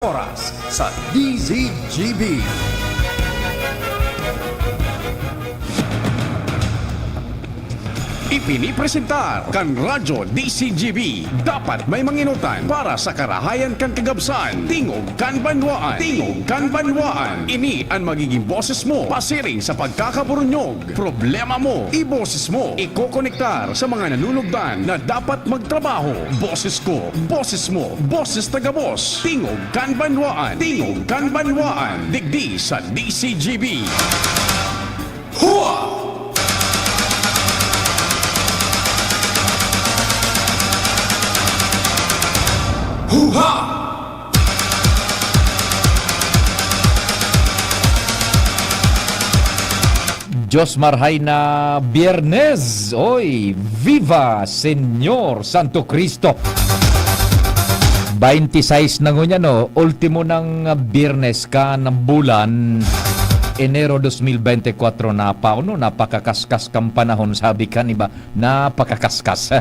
oras sa DZGB. Ipinipresentar kan Radyo DCGB. Dapat may manginutan para sa karahayan kan kagabsan. Tingog kan banwaan. Tingog kan banwaan. Ini ang magiging boses mo pasiring sa pagkakaburunyog. Problema mo, iboses mo. Ikokonektar sa mga nanunugdan na dapat magtrabaho. Boses ko, boses mo, boses tagabos. Tingog kan banwaan. Tingog kan banwaan. Digdi sa DCGB. Hua! Huha! Diyos marhay na Biyernes. Oy, Viva Señor Santo Cristo. 26 na ngunya no, ultimo ng Biyernes ka ng bulan Enero 2024 na pa no, napakakaskas kang panahon, sabi ka iba, napakakaskas.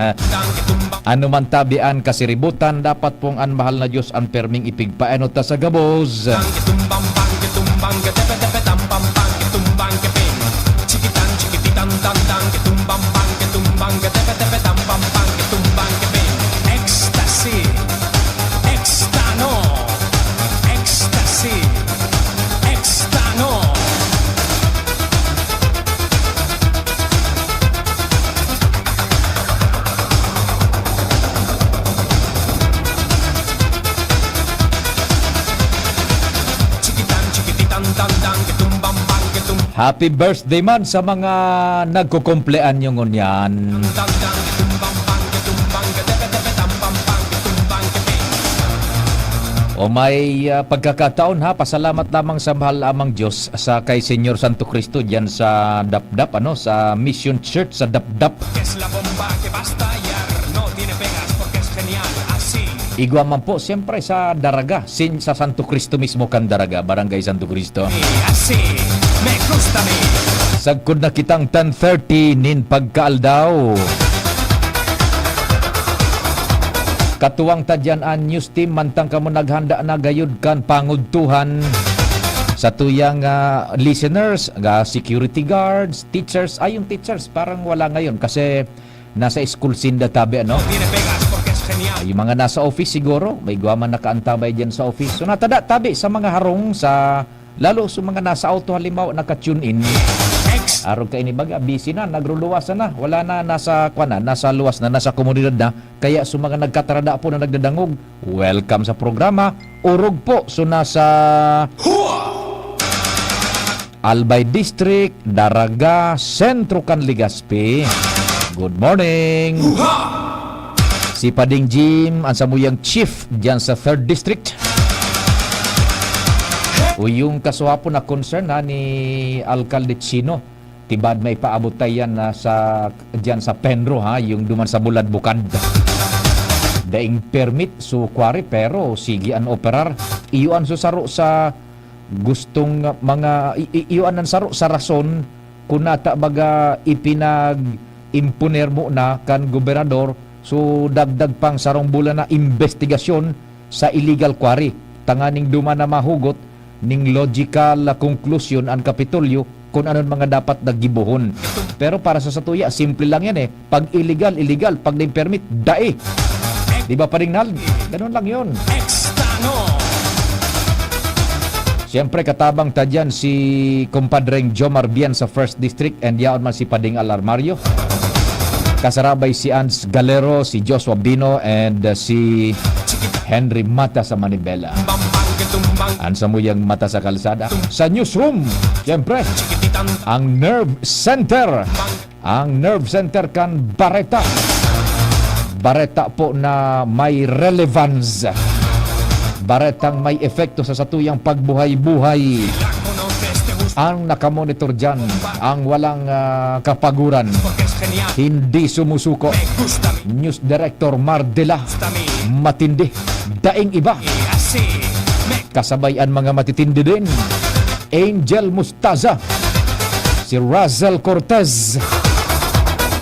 Ano man tabian kasiributan, dapat pong ang mahal na Diyos ang perming ipigpaenot ta sa gabos. Ecstasy, extano, ecstasy, extano. Happy birthday man sa mga nagkukumplean yung ngunyan. O may pagkakataon ha, pasalamat lamang sa mahal amang Diyos sa kay Senyor Santo Cristo diyan sa Dapdap, ano, sa Mission Church sa Dapdap. Igwa man po siyempre sa Daraga, sa Santo Cristo mismo kan Daraga, Barangay Santo Cristo. Sagkod na kitang 10:30 nin pagkaaldaw. Katuwang tadyan ang news team, mantang kamo naghanda na gayud kan pangudtuhan sa tuyang listeners, security guards, teachers. Ay, yung teachers parang wala ngayon kasi nasa school sinda tabi, ano? Yung mga nasa office siguro, may guwaman nakaantabay dyan sa office. So natada tabi sa mga harong, sa lalo sa mga nasa auto halimbawa naka-tune in. Araw ka inibaga, busy na, nagruluwas na, wala na, nasa nasa luwas na, nasa komunidad na. Kaya sa mga nagkatarada po na nagdadangog, welcome sa programa. Urog po, so nasa Albay District, Daraga, Sentro kan Legazpi. Good morning. Si Pading Jim, ang samuyang chief dyan sa 3rd District. O yung kasuhapo na concern na ni Alcalde Chino, tibad may paabot tayo yan dyan sa Penro, ha, yung duman sa Bulad Bukad. Daing permit so kwari pero sige an operar. Iyuan so saro sa gustong mga iyuan ang saro sa rason kung nata baga ipinag-impuner mo na kan gobernador. So dagdag pang sarong bulan na investigasyon sa illegal quarry. Tanganing duman na mahugot ning logical conclusion ang Kapitolyo kung anong mga dapat nagibuhon. Pero para sa satuya, simple lang yan eh. Pag illegal, illegal. Pag na permit, dae. Di ba pa rin nal? Ganun lang yun. Siyempre katabang tadyan si kumpadreng Jomar Bian sa 1st District and yaon man si Pading Alarmario. Kasarabay si Ans Galero, si Joshua Bino, and si Henry Mata sa Manibela. Ansa mo yung mata sa kalsada? Sa newsroom, siyempre, ang Nerve Center. Ang Nerve Center kan Bareta. Bareta po na may relevance. Baretang may epekto sa satuyang pagbuhay-buhay. Ang nakamonitor dyan, ang walang kapaguran, hindi sumusuko. News Director Mardela, matindi, daing iba. Kasabayan mga matitindi din, Angel Mustaza, si Razel Cortez,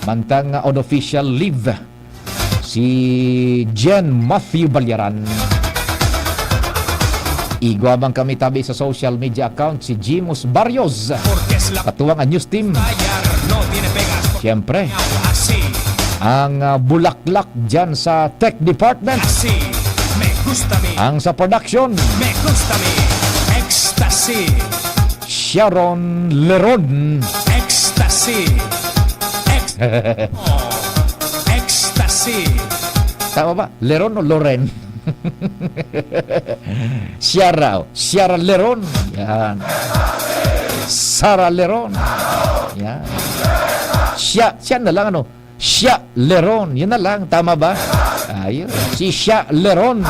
mantang on official leave, si Jen Matthew Balyaran. Igwa bang kami tabi sa social media account si Jimus Barrios, Porque es la katuwang ang news team. callar, no tiene pegas. Siyempre, Así, ang bulaklak dyan sa tech department, así, me gusta a mí, ang sa production, me gusta a mí. Éxtasis, Sharon Leron. éxtasis, éxtasis. Tama ba? Leron o Loren? Ciara Leron. Yan. Sara Leron. Yan. Siya na lang ano? Siya Leron. Yun na lang. Tama ba? Ayun. Si Siya Leron.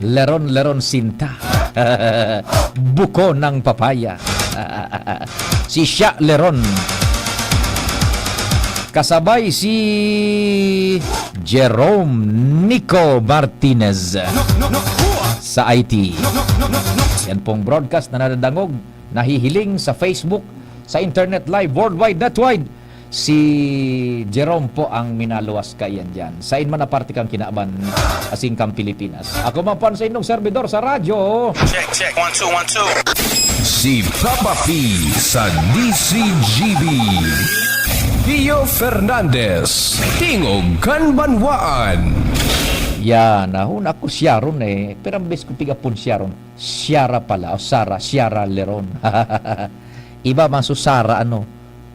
Leron Sinta. Buko ng papaya. Si Siya Leron. Kasabay si Jerome Nico Martinez No, hua. sa IT. No. Yan pong broadcast na nadadangog, nahihiling sa Facebook, sa internet live, worldwide, netwide. Si Jerome po ang minaluwas kayan dyan. Sa inman na parte kang kinaaban, asing kang Pilipinas. Ako man po sa inyong servidor sa radyo. Check. 1, 2, 1, 2. Si Papa P sa DCGB. Pio Fernandez, Tingog Kanbanwaan. Yan, nahon ako Sharon eh. Pero ang best ko pigapon Sharon, Ciara pala, o Sara, Ciara Leron. Iba man so Sara, ano?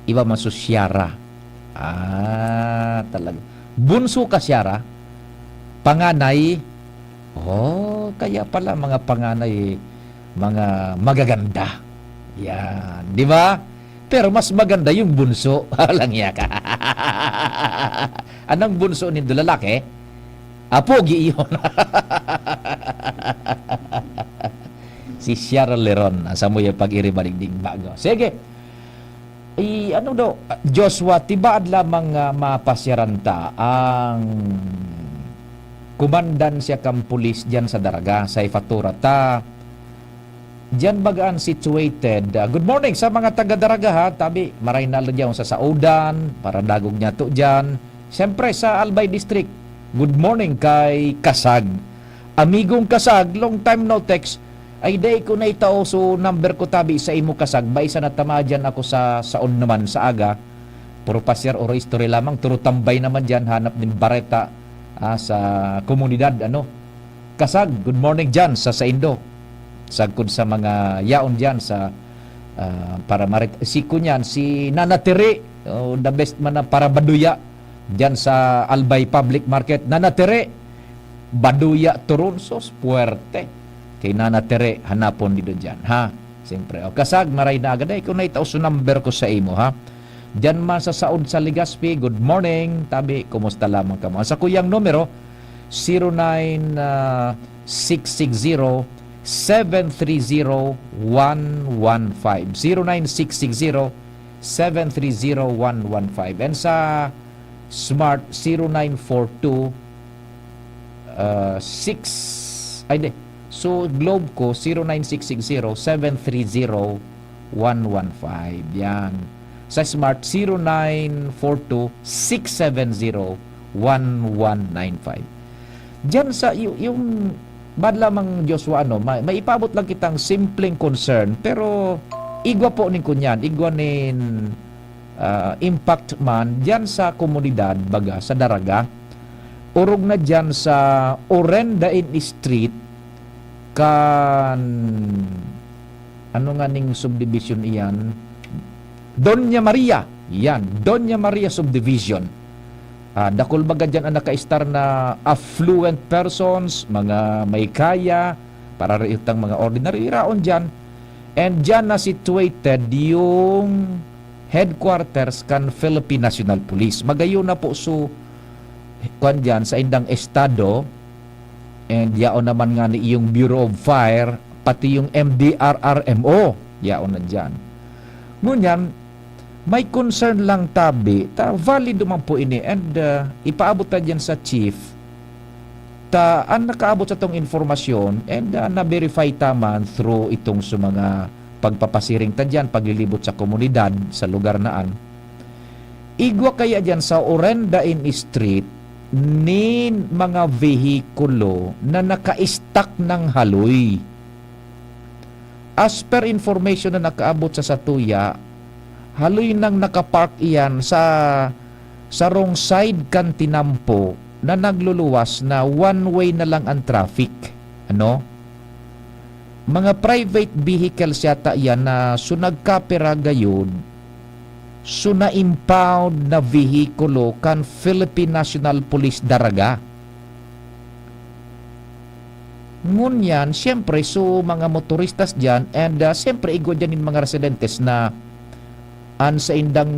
Iba man so Ciara. Talaga. Bunso ka Ciara? Panganay? Oh, kaya pala mga panganay, mga magaganda. Yan, di ba? Pero mas maganda yung bunso. Alang ka. Anong bunso nindo lalaki? Pogi iyon. Si Ciara Leron. Asa mo yung pag-iribaligding bago. Sige. Ano daw? Joshua, tibaad lamang mapasyaranta ang kumandan siya kang pulis dyan sa Daraga, sa Ifatura. Diyan bagaan situated. Good morning sa mga taga-Daraga ha. Tabi, maray na lang sa Saudan, para dagog niya to dyan. Siyempre sa Albay District. Good morning kay Kasag. Amigong Kasag, long time no text. Ay day ko na itao so number ko tabi sa imo Kasag. Ba isa na tama dyan ako sa saon naman sa aga. Puro pasyar o history lamang. Turo tambay naman dyan. Hanap ng bareta sa komunidad. Kasag, good morning dyan sa Indo. Sagkod sa mga yaon dyan sa para marit si kunyan si Nanatiri, the best man na para baduya dyan sa Albay Public Market. Nanatiri baduya Turunsos puerte kay Nanatiri hanapon dito dyan ha. Siyempre Kasag maray na agad kung naitaw so number ko sa imo ha. Dyan man sa Saud sa Legazpi, good morning tabi, kumusta lamang ka mo sa kuyang numero 09660 730-115 0960-730-115 and sa Smart 0942 so Globe ko 0960-730-115 yan sa Smart 0942-670-1195 dyan sa yung bad lamang Joshua may ipabot lang kitang simpleng concern pero igwa po nin kunyan igwa nin impact man dyan sa komunidad baga sa Daraga urog na dyan sa Orendain Street kan ano nga ning subdivision iyan Doña Maria subdivision. Dakol baga dyan ang naka-star na affluent persons, mga may kaya, para itang mga ordinary raon dyan. And dyan na situated yung headquarters kan Philippine National Police. Magayon na po so kwan dyan sa indang estado and yaon naman nga ni yung Bureau of Fire pati yung MDRRMO yaon na dyan. Ngunyan, may concern lang tabi, valid man po ini and ipaabot na dyan sa chief ang nakaabot sa itong informasyon and na-verify taman through itong sa mga pagpapasiring ta dyan, paglilibot sa komunidad sa lugar naan. Igwa kaya dyan sa Orendain Street nin mga vehikulo na naka-stack ng haloy. As per information na nakaabot sa Satuya, haloy nang nakapark iyan sa wrong side kan tinampo na nagluluwas na one way na lang ang traffic. Ano? Mga private vehicles yata yan na nagkapera gayud na-impound na vehikulo kan Philippine National Police Daraga. Ngunyan, siyempre, mga motoristas dyan and siyempre, igo dyan yung mga residentes na sa indang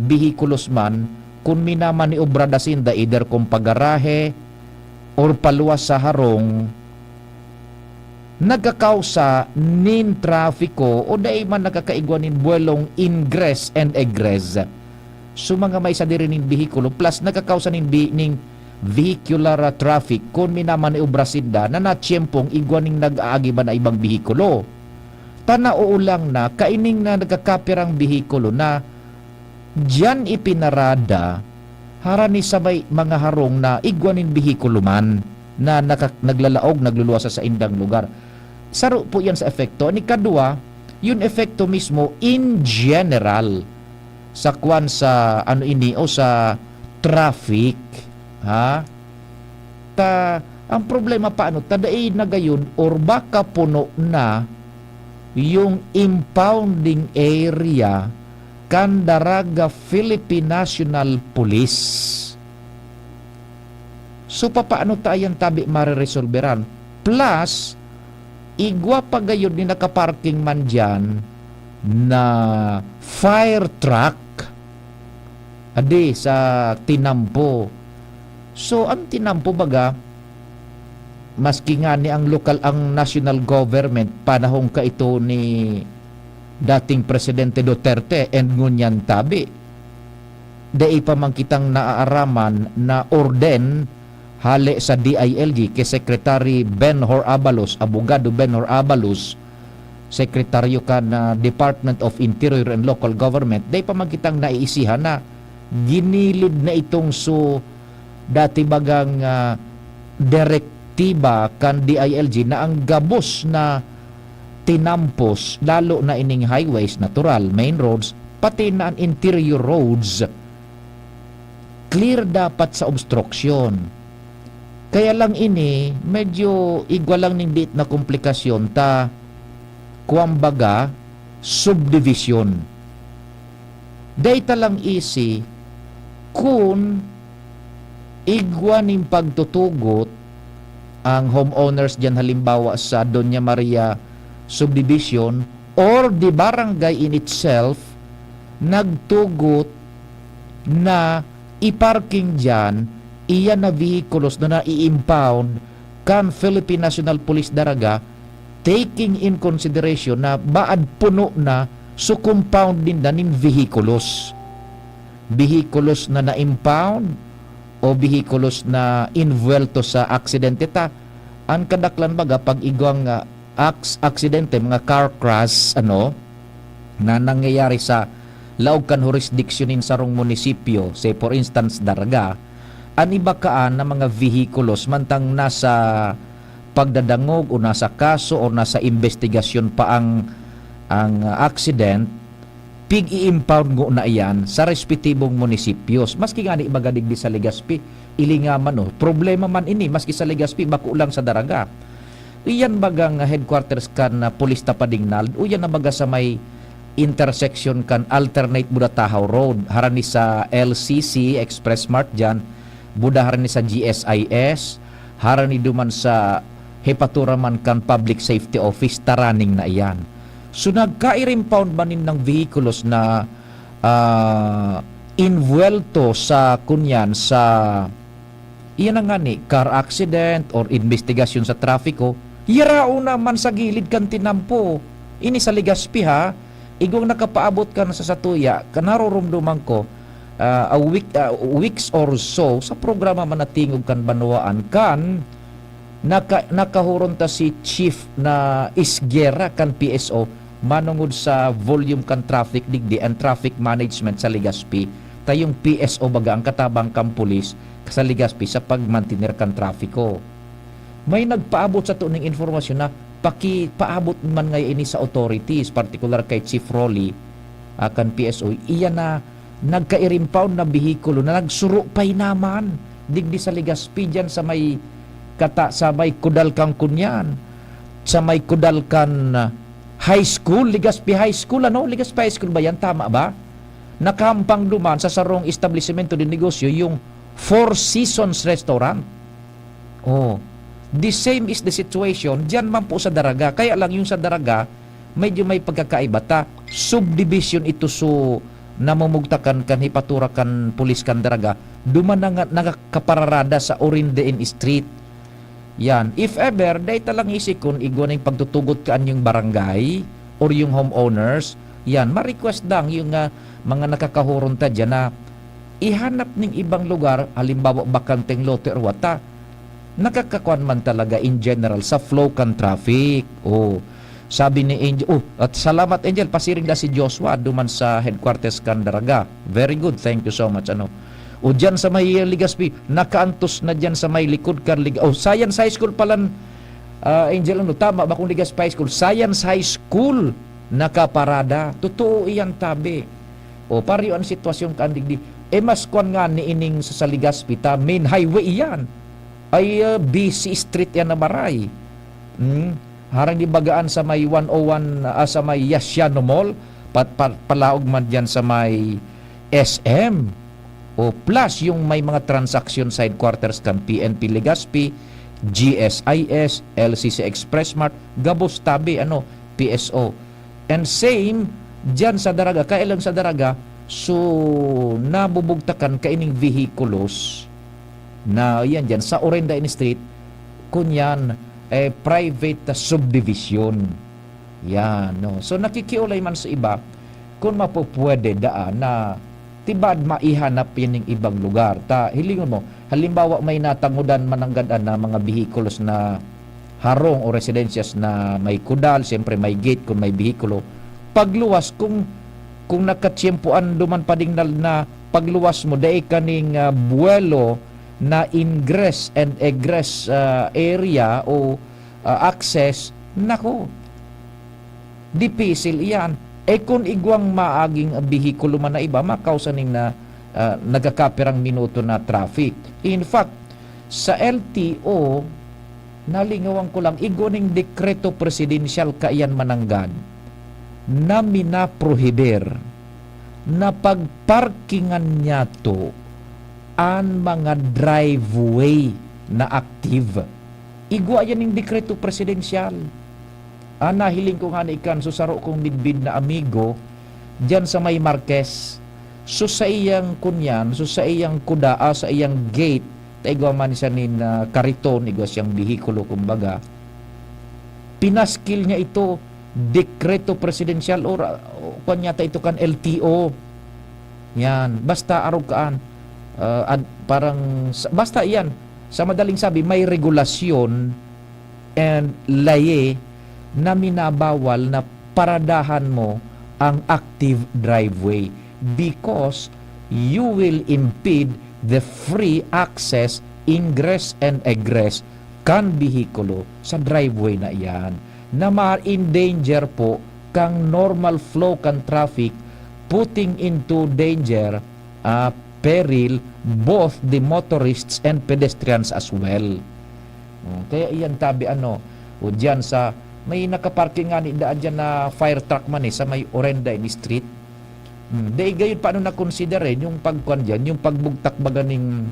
vehikulos man, kung minaman ni obra da sinda, either kung pagarahe or paluwas sa harong, nagkakausa nin trafiko o dahil man nakakaigwan nin buwelong ingress and egress. So mga may sa diri nin vehikulo plus nagkakausa nin vehicular traffic kung minaman ni obrasinda na natsyempong igwan ning nag-aagi ba na ibang vehikulo. Tanao lang na kaining na nagkakapirang vehikulo na diyan ipinarada harani sa may mga harong na igwan nin vehikulo man na naglalaog, nagluluwas sa indang lugar. Saro po yan sa efekto. Ni kadua, yung efekto mismo in general sa kwan sa sa traffic. Ha? Ang problema paano? Tadaay na gayon or baka puno na yung impounding area kan Daraga Philippine National Police. So, paano tayo tabi mariresolveran? Plus, igwa pa gayon ni nakaparking man dyan na fire truck adi sa tinampo. So, ang tinampo baga, maski nga ni ang national government, panahong ka ito ni dating Presidente Duterte and ngunyan tabi, dai pa man kitang naaaraman na orden hali sa DILG kay Secretary Benhur Abalos, abogado Benhur Abalos, sekretaryo ka na Department of Interior and Local Government, day pa magkitang naiisihan na ginilid na itong dati bagang direktiba kan DILG na ang gabos na tinampos, lalo na ining highways, natural, main roads, pati na ang interior roads, clear dapat sa obstruction. Kaya lang ini, medyo igwa lang ning diit na komplikasyon kuambaga, subdivision. Data lang easy kung igwa ning pagtutugot ang homeowners dyan halimbawa sa Doña Maria subdivision or the barangay in itself nagtugot na iparking dyan iyan na vehikulos na i-impound kan Philippine National Police Daraga taking in consideration na baad puno na so compound din na nin vehikulos na na-impound o vehikulos na invuelto sa aksidente ang kadaklan baga pag igwang aksidente mga car crash na nangyayari sa laog kan jurisdictionin sarong munisipyo say for instance Daraga anibakaan na mga vehikulos mantang nasa pagdadangog o nasa kaso o nasa investigasyon pa ang accident, pig i-impound ngo na iyan sa respetibong munisipyos. Maski nga ni magadigdi sa Legazpi, ilinga man problema man ini, maski sa Legazpi, bakulang sa Daraga. Iyan bagang headquarters kan Police Tapadingnal, o yan na baga sa may intersection kan alternate Budatahaw Road, harani sa LCC, Express Mart dyan, Buda harani sa GSIS, harani duman sa Hepaturaman kan Public Safety Office, taraning na iyan. So nagka-impound manin ng vehikulos na invuelto sa kunyan sa iyan nga ni car accident or investigasyon sa trafiko, yarao naman sa gilid kan tinampo. Ini sa Legazpi ha, igong nakapaabot ka na sa Satuya, kanarorumduman ko weeks or so sa programa man natingog kan Banwaan kan nakahuron ta si Chief na Isguera kan PSO manungod sa volume kan traffic digdi and traffic management sa Legazpi tayong PSO baga ang katabang kan pulis sa Legazpi sa pagmantener kan trafiko. May nagpaabot sa tuning informasyon na paabot man ngayon ini sa authorities, particular kay Chief Rolly kan PSO, iyan na nagka-impound na bihikulo na nagsuro pay naman digdi sa Legazpi dyan sa may Kudalkan kunyan, sa may Kudalkan High School, Legazpi High School, Legazpi High School ba yan? Tama ba? Nakampang duman sa sarong establishmento de negosyo yung Four Seasons Restaurant. The same is the situation dyan man po sa Daraga. Kaya lang yung sa Daraga, medyo may pagkakaiba. Subdivision ito namumugtakan kan hipaturakan pulis kan Daraga. Duman nagakapararada sa Orindein Street. Yan. If ever, dahil talang isikon, igwan yung pagtutugot kaan yung barangay or yung homeowners, yan, ma-request lang yung mga nakakahuron ta dyan na ihanap ng ibang lugar, halimbawa bakanteng lote or wata, nakakakuan man talaga in general sa flow kan traffic. Sabi ni Angel, at salamat Angel, pasiring na si Joshua duman sa headquarters kan Daraga. Very good, thank you so much. O dyan sa may Legazpi, nakaantos na dyan sa may likod kan Science High School palan, Angel, tama ba kung Legazpi High School? Science High School, nakaparada. Totoo iyan tabi. Pariyo ang sitwasyon kan digdi. Mas kwan nga ni ining sa Legazpi, main highway iyan. Ay busy street yan na maray. Harang di bagaan sa may 101, sa may Yasiano Mall, palaog man dyan sa may SM. Plus yung may mga transaction sa headquarters kan PNP Legazpi, GSIS, LCC Express Mart, Gabos tabi, PSO. And same, dyan sa Daraga, kailang sa Daraga, nabubugtakan kaining vehikulos na yan dyan sa Orindein Street, kunyan, private subdivision. Yan, So nakikiulay man sa iba, kung mapupwede daan na tibad maihanap yan ng ibang lugar. Hilingon mo, halimbawa may natangudan mananggadan na mga vehikulos na harong o residensyas na may kudal, siyempre may gate kung may vehikulo. Pagluwas, kung nakatsyempuan duman pa ding na pagluwas mo, dahil kaning buwelo na ingress and egress area o access, nako, dipisil iyan. Kung igwang maaging bihikulo man na iba, makausaning na nagkakapirang minuto na traffic. In fact, sa LTO, nalingawan ko lang, igwaning dekreto presidensyal kaiyan mananggad na minaprohiber na pagparkingan niya to ang mga driveway na active. Igwa yan yung dekreto presidensyal. Nahiling ko nga na ikan, susaro kong bidbid na amigo, dyan sa may Marquez, sa iyang kunyan, sa iyang kudaa, sa iyang gate, taigwa man siya nin kariton, igwa siyang bihikulo, kumbaga, pinaskil niya ito, dekreto presidensyal, o kanyata ito kan LTO. Yan, basta arugaan, basta yan, sa madaling sabi, may regulasyon and laye na minabawal na paradahan mo ang active driveway because you will impede the free access, ingress and egress kan bihikulo sa driveway na iyan na ma-endanger po kang normal flow kan traffic, putting into danger peril both the motorists and pedestrians as well. Kaya iyan tabi o dyan sa may nakaparking nga ni daan dyan na fire truck man sa may Orindein Street. Dahil gayon paano na-consider yung pagkuhan dyan, yung pagbugtak baga ng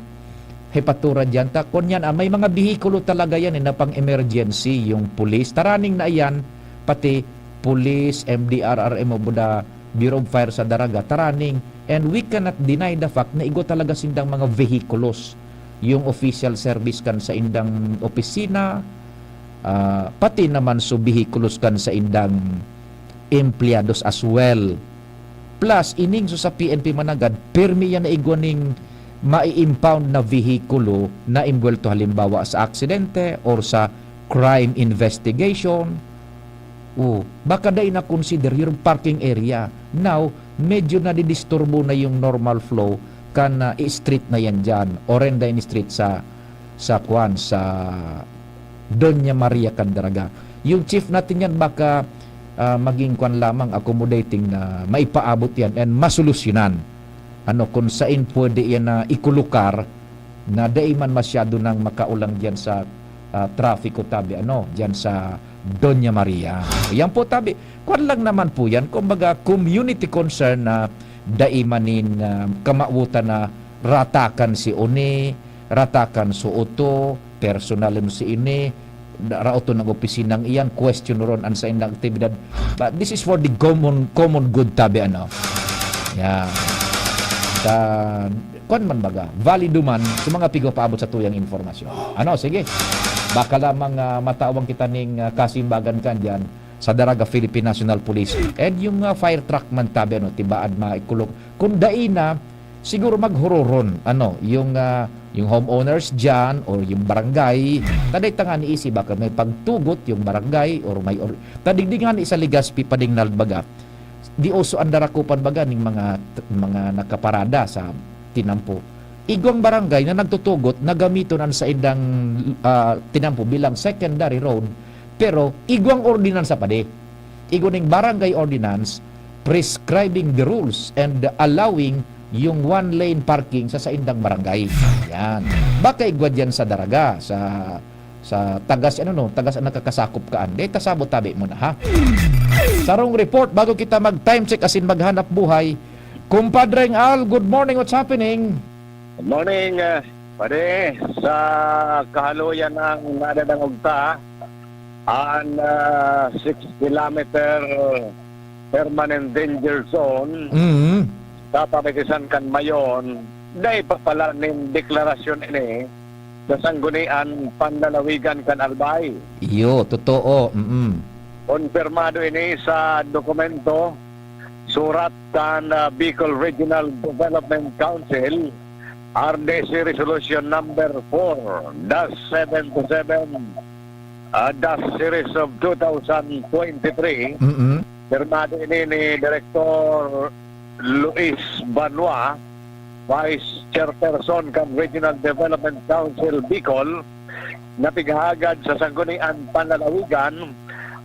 hepatura dyan. Kunyan, may mga bihikulo talaga yan na pang emergency, yung police. Taraning na yan, pati police, MDRRM o Buda, Bureau of Fire sa Daraga, taraning. And we cannot deny the fact na igo talaga sindang mga vehikulos. Yung official service kan sa indang opisina, pati naman so vehikulos kan sa indang empleados as well. Plus, ining so sa PNP managad, permi yan na igwaning mai-impound na vehikulo na imbwelto halimbawa sa aksidente or sa crime investigation. Baka dahil na-consider yung parking area. Now, medyo nadidisturbo na yung normal flow kan street na yan dyan, Orendain Street sa Kwan, sa Doña Maria Candaraga. Yung chief natin yan baka maging kwan lamang accommodating na maipaabot yan and masolusyonan. Kung saan pwede yan na ikulukar na dai man masyado nang makaulang diyan sa traffic tabi diyan sa Doña Maria. Yan po tabi. Kwan lang naman po yan, kumbaga community concern na dai manin kamautan na ratakan si Oni, ratakan so Oto, personalin si ini, rauto ng opisinang iyan, question ron an sa indang aktibidad. But this is for the common good tabi Yeah. Kwan man baga, valido man sa mga pigo paabot sa tuyang informasyon. Sige. Baka lamang matawang kita ning kasimbagan kan diyan sa Daraga Philippine National Police. And yung fire truck man tabi tibaan maikulog. Kung dai na siguro maghororon yung homeowners diyan or yung barangay, taday tanga ni isi baka may pagtugot yung barangay or may tadigdingan isa Ligaspi pading nalbaga. Di oso andarakupan baga ning mga nakaparada sa tinampo. Igong barangay na nagtutugot na gamiton sa idang tinampo bilang secondary road, pero igwang ordinansa pa di. Igong barangay ordinance prescribing the rules and allowing yung one lane parking sa indang barangay. Yan. Baka igwad yan sa Daraga, sa tagas tagas ang nakakasakop kaan. Dahil tasabot tabi mo na ha. Sarong report bago kita mag-time check asin maghanap buhay. Kumpadreng Al, good morning, what's happening? Good morning, pare. Sa kahaluyan ng nadadang ugta, ang 6-kilometer permanent danger zone, sa pamitisan kan mayon, dahil pa pala ng deklarasyon ini sa sanggunian panlalawigan kan Albay. Iyo, totoo. Konfirmado ini sa dokumento surat kan Bicol Regional Development Council RDC Resolution number 4-727 series of 2023. Firmado ini ni Director Luis Banua, Vice Chairperson kan Regional Development Council Bicol, na pighagad sa sanggunian panlalawigan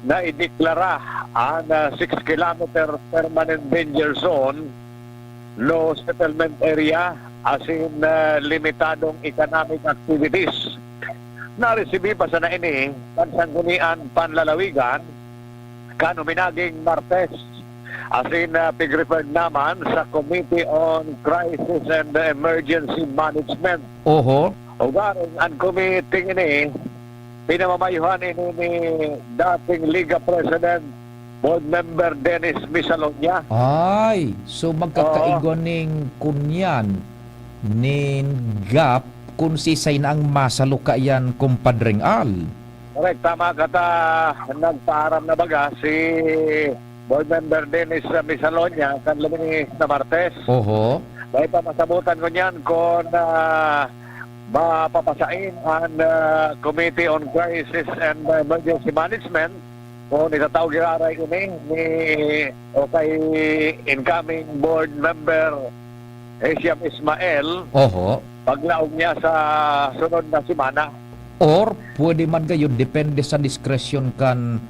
na ideklara ang 6-kilometer permanent danger zone, low settlement area, as in limitadong economic activities. Naresibi pa sa na ini ang sanggunian panlalawigan kano minaging Martes, as in pig-referred naman sa Committee on Crisis and Emergency Management. Oho. O garing ang committee ini pinamamayuhan ini ni dating Liga President, Board Member Dennis Misalonia. Ay, so magkakaigon ning kunyan ning gap kung sisay na ang masaluka yan, kumpadreng Al. Correct, tama kata, nagpaaram na baga si Board Member Dennis Misalonia kan luminis na Martes. Oho. Dahil pa masabutan ko niyan kung mapapasain ang Committee on Crisis and Emergency Management kung itatawag giraray ini ni kay incoming board member Asiam Ismael. Oho. Paglaog niya sa sunod na semana. Or pwede man gayon depende sa diskresyon kan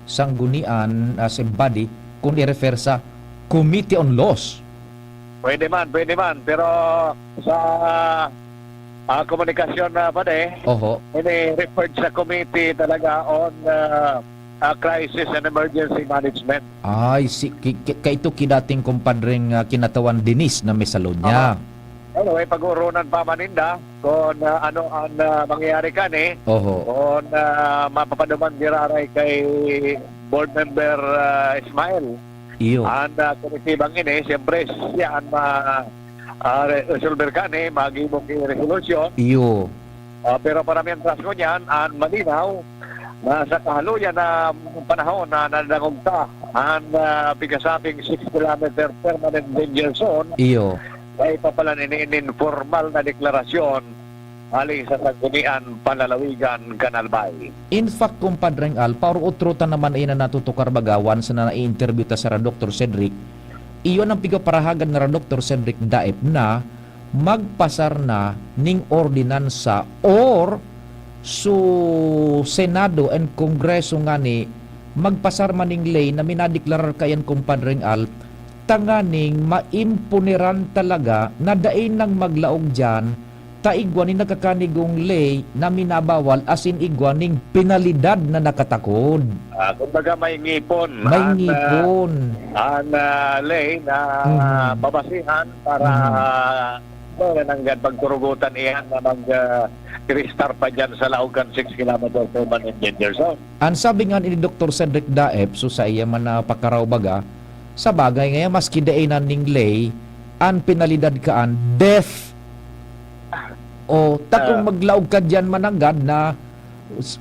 sanggunian as a body kung i-refer sa Committee on Laws. Pwede man. Pero sa komunikasyon na pa Oho. ini referred sa committee talaga on crisis and emergency management. Ay, kaito kidating kumpadreng kinatawan Dennis na Misalonia. Anyway, pag-urunan pa maninda kung ano ang mangyayari ka Oho. kung mapapaduman giraray kay board member Ismael. Iyo. Ang komitibang ini, siyempre siya ang resolver ka mag-ibong resolution. Iyo. Pero paramihan trasko niyan, ang malinaw na sa kahaluyan na panahon na nadangogta ang pigasaping 6-kilometer permanent danger zone, Iyo. ay papalan informal na deklarasyon aling sa sanggunian panlalawigan Kanalbay. In fact, kumpadreng Al, pauro utrutan naman ay na natutukar bagawan sa na i-interview ta sa Dr. Cedric. Iyon ang pigaparahagan na Dr. Cedric Daep na magpasar na ning ordinansa or Senado and Kongreso nga ni magpasar man ning lay na minadeklarar kayan kumpadring Al tanganing maimpuniran talaga na dain nang maglaog dyan taigwan ni nakakanigong lay na minabawal asin igwan ning penalidad na nakatakod. Kumbaga may ngipon. May ngipon. Ang lay na babasihan para nanggad pagturugutan iyan na mag-kristar pa dyan sa Laugan 6 km per man engineer zone. Ang sabi nga ni Dr. Cedric Daep, so sa iya man na pakaraw baga, sa bagay ngayon, maski dainan ning lay, ang penalidad kaan, death. O, takong maglaog ka dyan mananggad na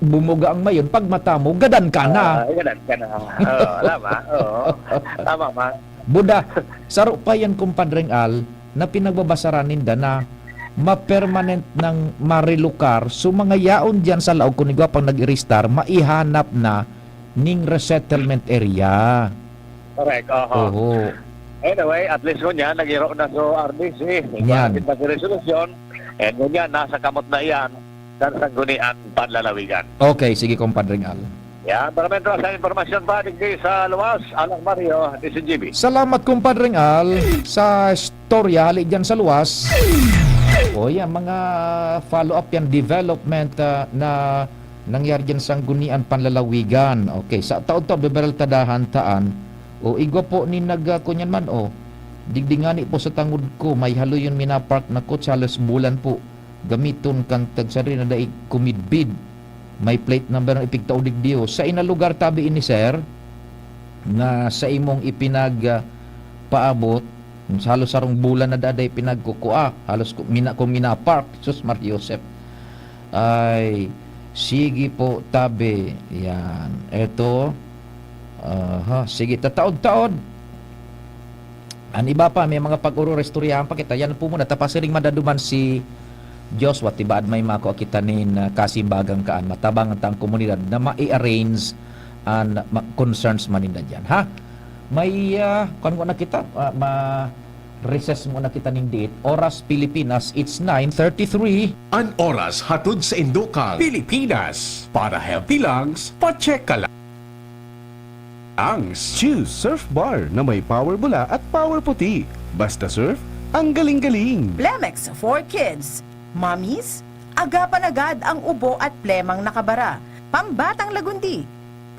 bumuga ang mayon, pag mata mo, gadan ka na. Gadan ka na. Oo, tama. Oo. Tama, ma. Buda, saro pa yan kumpadring Al, na pinagbabasaran ninda na ma-permanent ng marilukar so mga yaon dyan sa laog kung pang nag-restar maihanap na ning resettlement area. Correct. Oho. Anyway, at least kung yan, nag-iro na so RDC. Yan. Ito na resolusyon. And kung yan, nasa kamot na yan sa sanggunian panlalawigan. Okay, sige kumpadring Al. Yan, maraming sa informasyon pa digdi sa luwas. Alang Mario, DCGB. Salamat kumpadring Al sa storya hali dyan sa luwas. O yan, mga follow-up yan, development na nangyari dyan sa gunian panlalawigan. Okay, sa taon-taon, beberal tadahan taan. O igwa po ni kunyan man o. Digdingani po sa tangod ko, may halo yun minapark na ko, halos bulan po. Gamiton kang tagsari na daig kumidbid. May plate number ng ipigtaw digdiyo. Sa inalugar tabi ini sir, na sa imong paabot, halos sarong bulan na daday pinagkukua, halos minapark, sus Mar Joseph. Ay, sige po tabi. Yan. Eto, sige, tataod-taod. Ang iba pa, may mga pag-uro-restoryahan pa kita. Yan po muna, tapasiring madaduman si Joshua, tibaad may mako akitanin kasimbagang kaan, matabang ang tang komunidad na ma-arrange and concerns maninda dyan. Ha? May, kung na kita, recess muna kita ning date. Oras Pilipinas, it's 9:33. An oras hatod sa Indokal, Pilipinas. Para healthy lungs, pa-check ka lang. Choose Surf Bar na may power bula at power puti. Basta surf, ang galing-galing. Plemex for kids. Mommies, agapan agad ang ubo at plemang nakabara. Pambatang lagundi.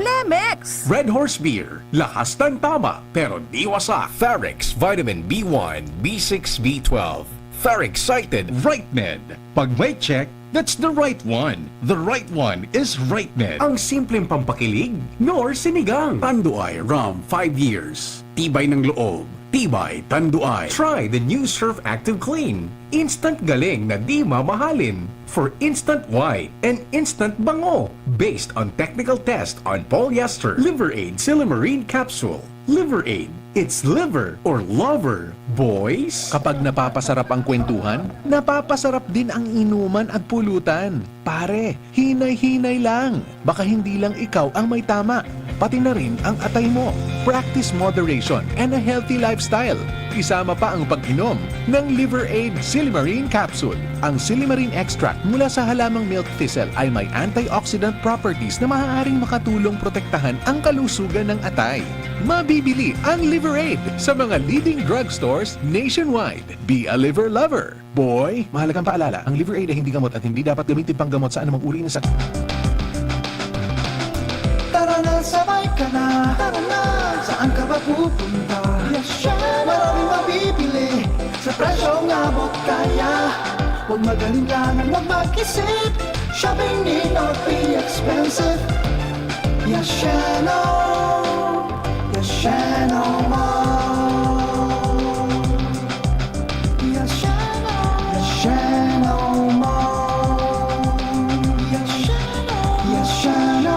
Plemex! Red Horse Beer, lakas ng tama, pero di wasak. Ferrex Vitamin B1, B6, B12. Ferrexited Rightmed. Pag may check, that's the right one. The right one is Rightmed. Ang simpleng pampakilig, nor sinigang. Tanduay Rum 5 years. Tibay ng loob. Tibay Tanduay. Try the new Surf Active Clean. Instant galing na di mamahalin. For instant white and instant bango. Based on technical test on polyester. Liver Aid Silimarine Capsule. Liver Aid. It's liver or lover, boys. Kapag napapasarap ang kwentuhan, napapasarap din ang inuman at pulutan. Pare, hinay-hinay lang. Baka hindi lang ikaw ang may tama, pati na rin ang atay mo. Practice moderation and a healthy lifestyle. Isama pa ang pag-inom ng Liver Aid Silimarine Capsule. Ang Silimarine extract mula sa halamang milk thistle ay may antioxidant properties na maaaring makatulong protektahan ang kalusugan ng atay. Mabibili ang Liver Aid sa mga leading drugstores nationwide. Be a liver lover. Boy, mahalagang paalala, ang Liver Aid ay hindi gamot at hindi dapat gamitin panggamot sa anumang uri ng sakit. Tara na, sabay ka na. Tara na, saan ka ba pupunta? Maraming mabibili sa presyong abot kaya. Huwag magalinlangan, huwag mag-isip. Shopping need not be expensive. Yashano, Yashano Mall. Yashano, Yashano Mall. Yashano, Yashano.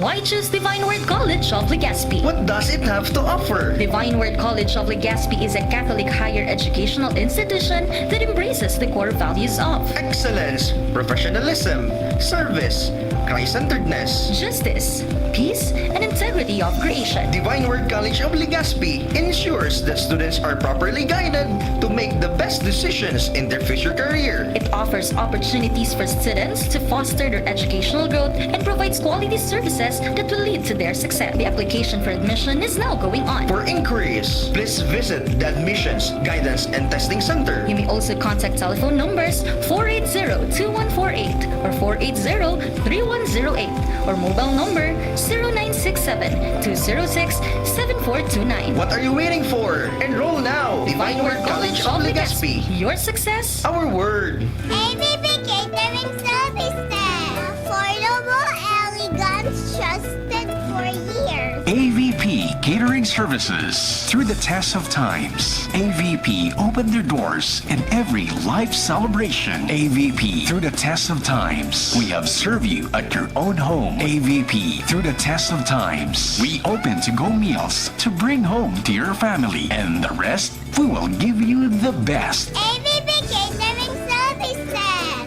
Why choose Divine Word College of Legazpi? What does it have to offer? Divine Word College of Legazpi is a Catholic higher educational institution that embraces the core values of Excellence, professionalism, service, Christ-centeredness. justice, peace, and integrity of creation. Divine Word College of Legazpi ensures that students are properly guided to make the best decisions in their future career. It offers opportunities for students to foster their educational growth and provides quality services that will lead to their success. The application for admission is now going on. For inquiries, please visit the Admissions, Guidance, and Testing Center. You may also contact telephone numbers 480-2148 or 480-3108 or mobile number 0967-206-7429. What are you waiting for? Enroll now! Divine Word College of Legazpi. Your success, Our word. AVP Catering Services. Affordable, elegant, trusted for years. AVP Catering Services. Through the test of times, AVP opened their doors in every life celebration. AVP, through the test of times, we have served you at your own home. AVP, through the test of times, we open to-go meals to bring home to your family. And the rest, we will give you the best. AVP Catering Services.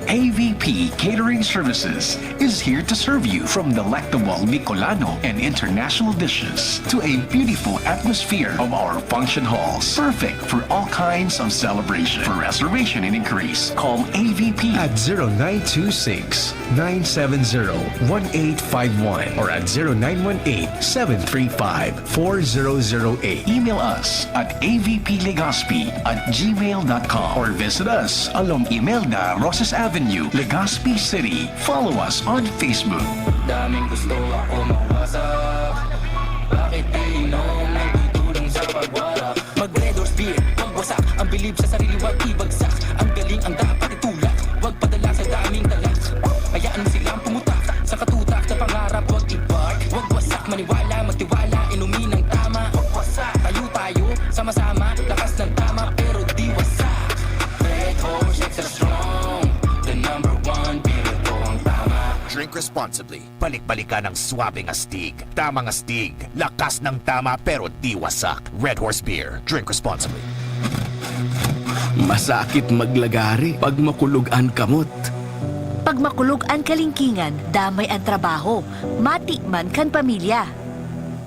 AVP Catering Services is here to serve you from delectable Bicolano and international dishes to a beautiful atmosphere of our function halls. Perfect for all kinds of celebration. For reservation and inquiries, call AVP at 0926-970-1851 or at 0918-735-4008. Email us at avplegazpi@gmail.com or visit us along Imelda Rosas Avenue, Legazpi City. Follow us on Facebook. Daming gusto ako mawasak. Bakit di inom nagtutulong sa pagwala? Mag-Red Horse Beer, magwasak. Ang bilib sa sarili, wag ibagsak. Ang galing ang dapat itulak. Wag padala sa daming talak. Hayaan mo silang pumutak sa katutak sa pangarap, wag i-park. Wag wasak, maniwala, magtiwala, inumin ng tama. Wag wasak, tayo, sama-sama, lakas ng tama, pero di wasak. Red Horse, extra strong. The number one, beer ito ang tama. Drink responsibly. Balik-balikan ang swabing astig. Tamang astig. Lakas ng tama pero di wasak. Red Horse Beer. Drink responsibly. Masakit maglagari pag makulog ang kamot. Pag makulog ang kalingkingan, damay ang trabaho. Matikman kan pamilya.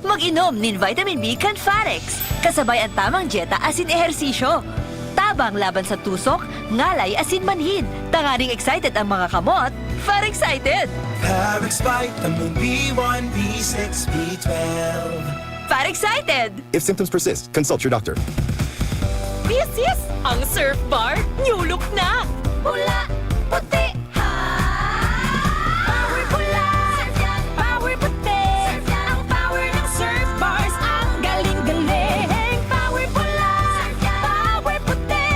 Mag-inom nin vitamin B kan Farex. Kasabay ang tamang dieta asin ehersisyo. Tabang laban sa tusok, ngalay asin manhid. Tangaring excited ang mga kamot. Far-excited! Farex Vitamin B1, B6, B12. Far-excited! If symptoms persist, consult your doctor. Yes! Ang surf bar, new look na! Pula, puti, ha! Power pula, power puti. Ang power ng surf bars, ang galing-galing. Power pula, power puti.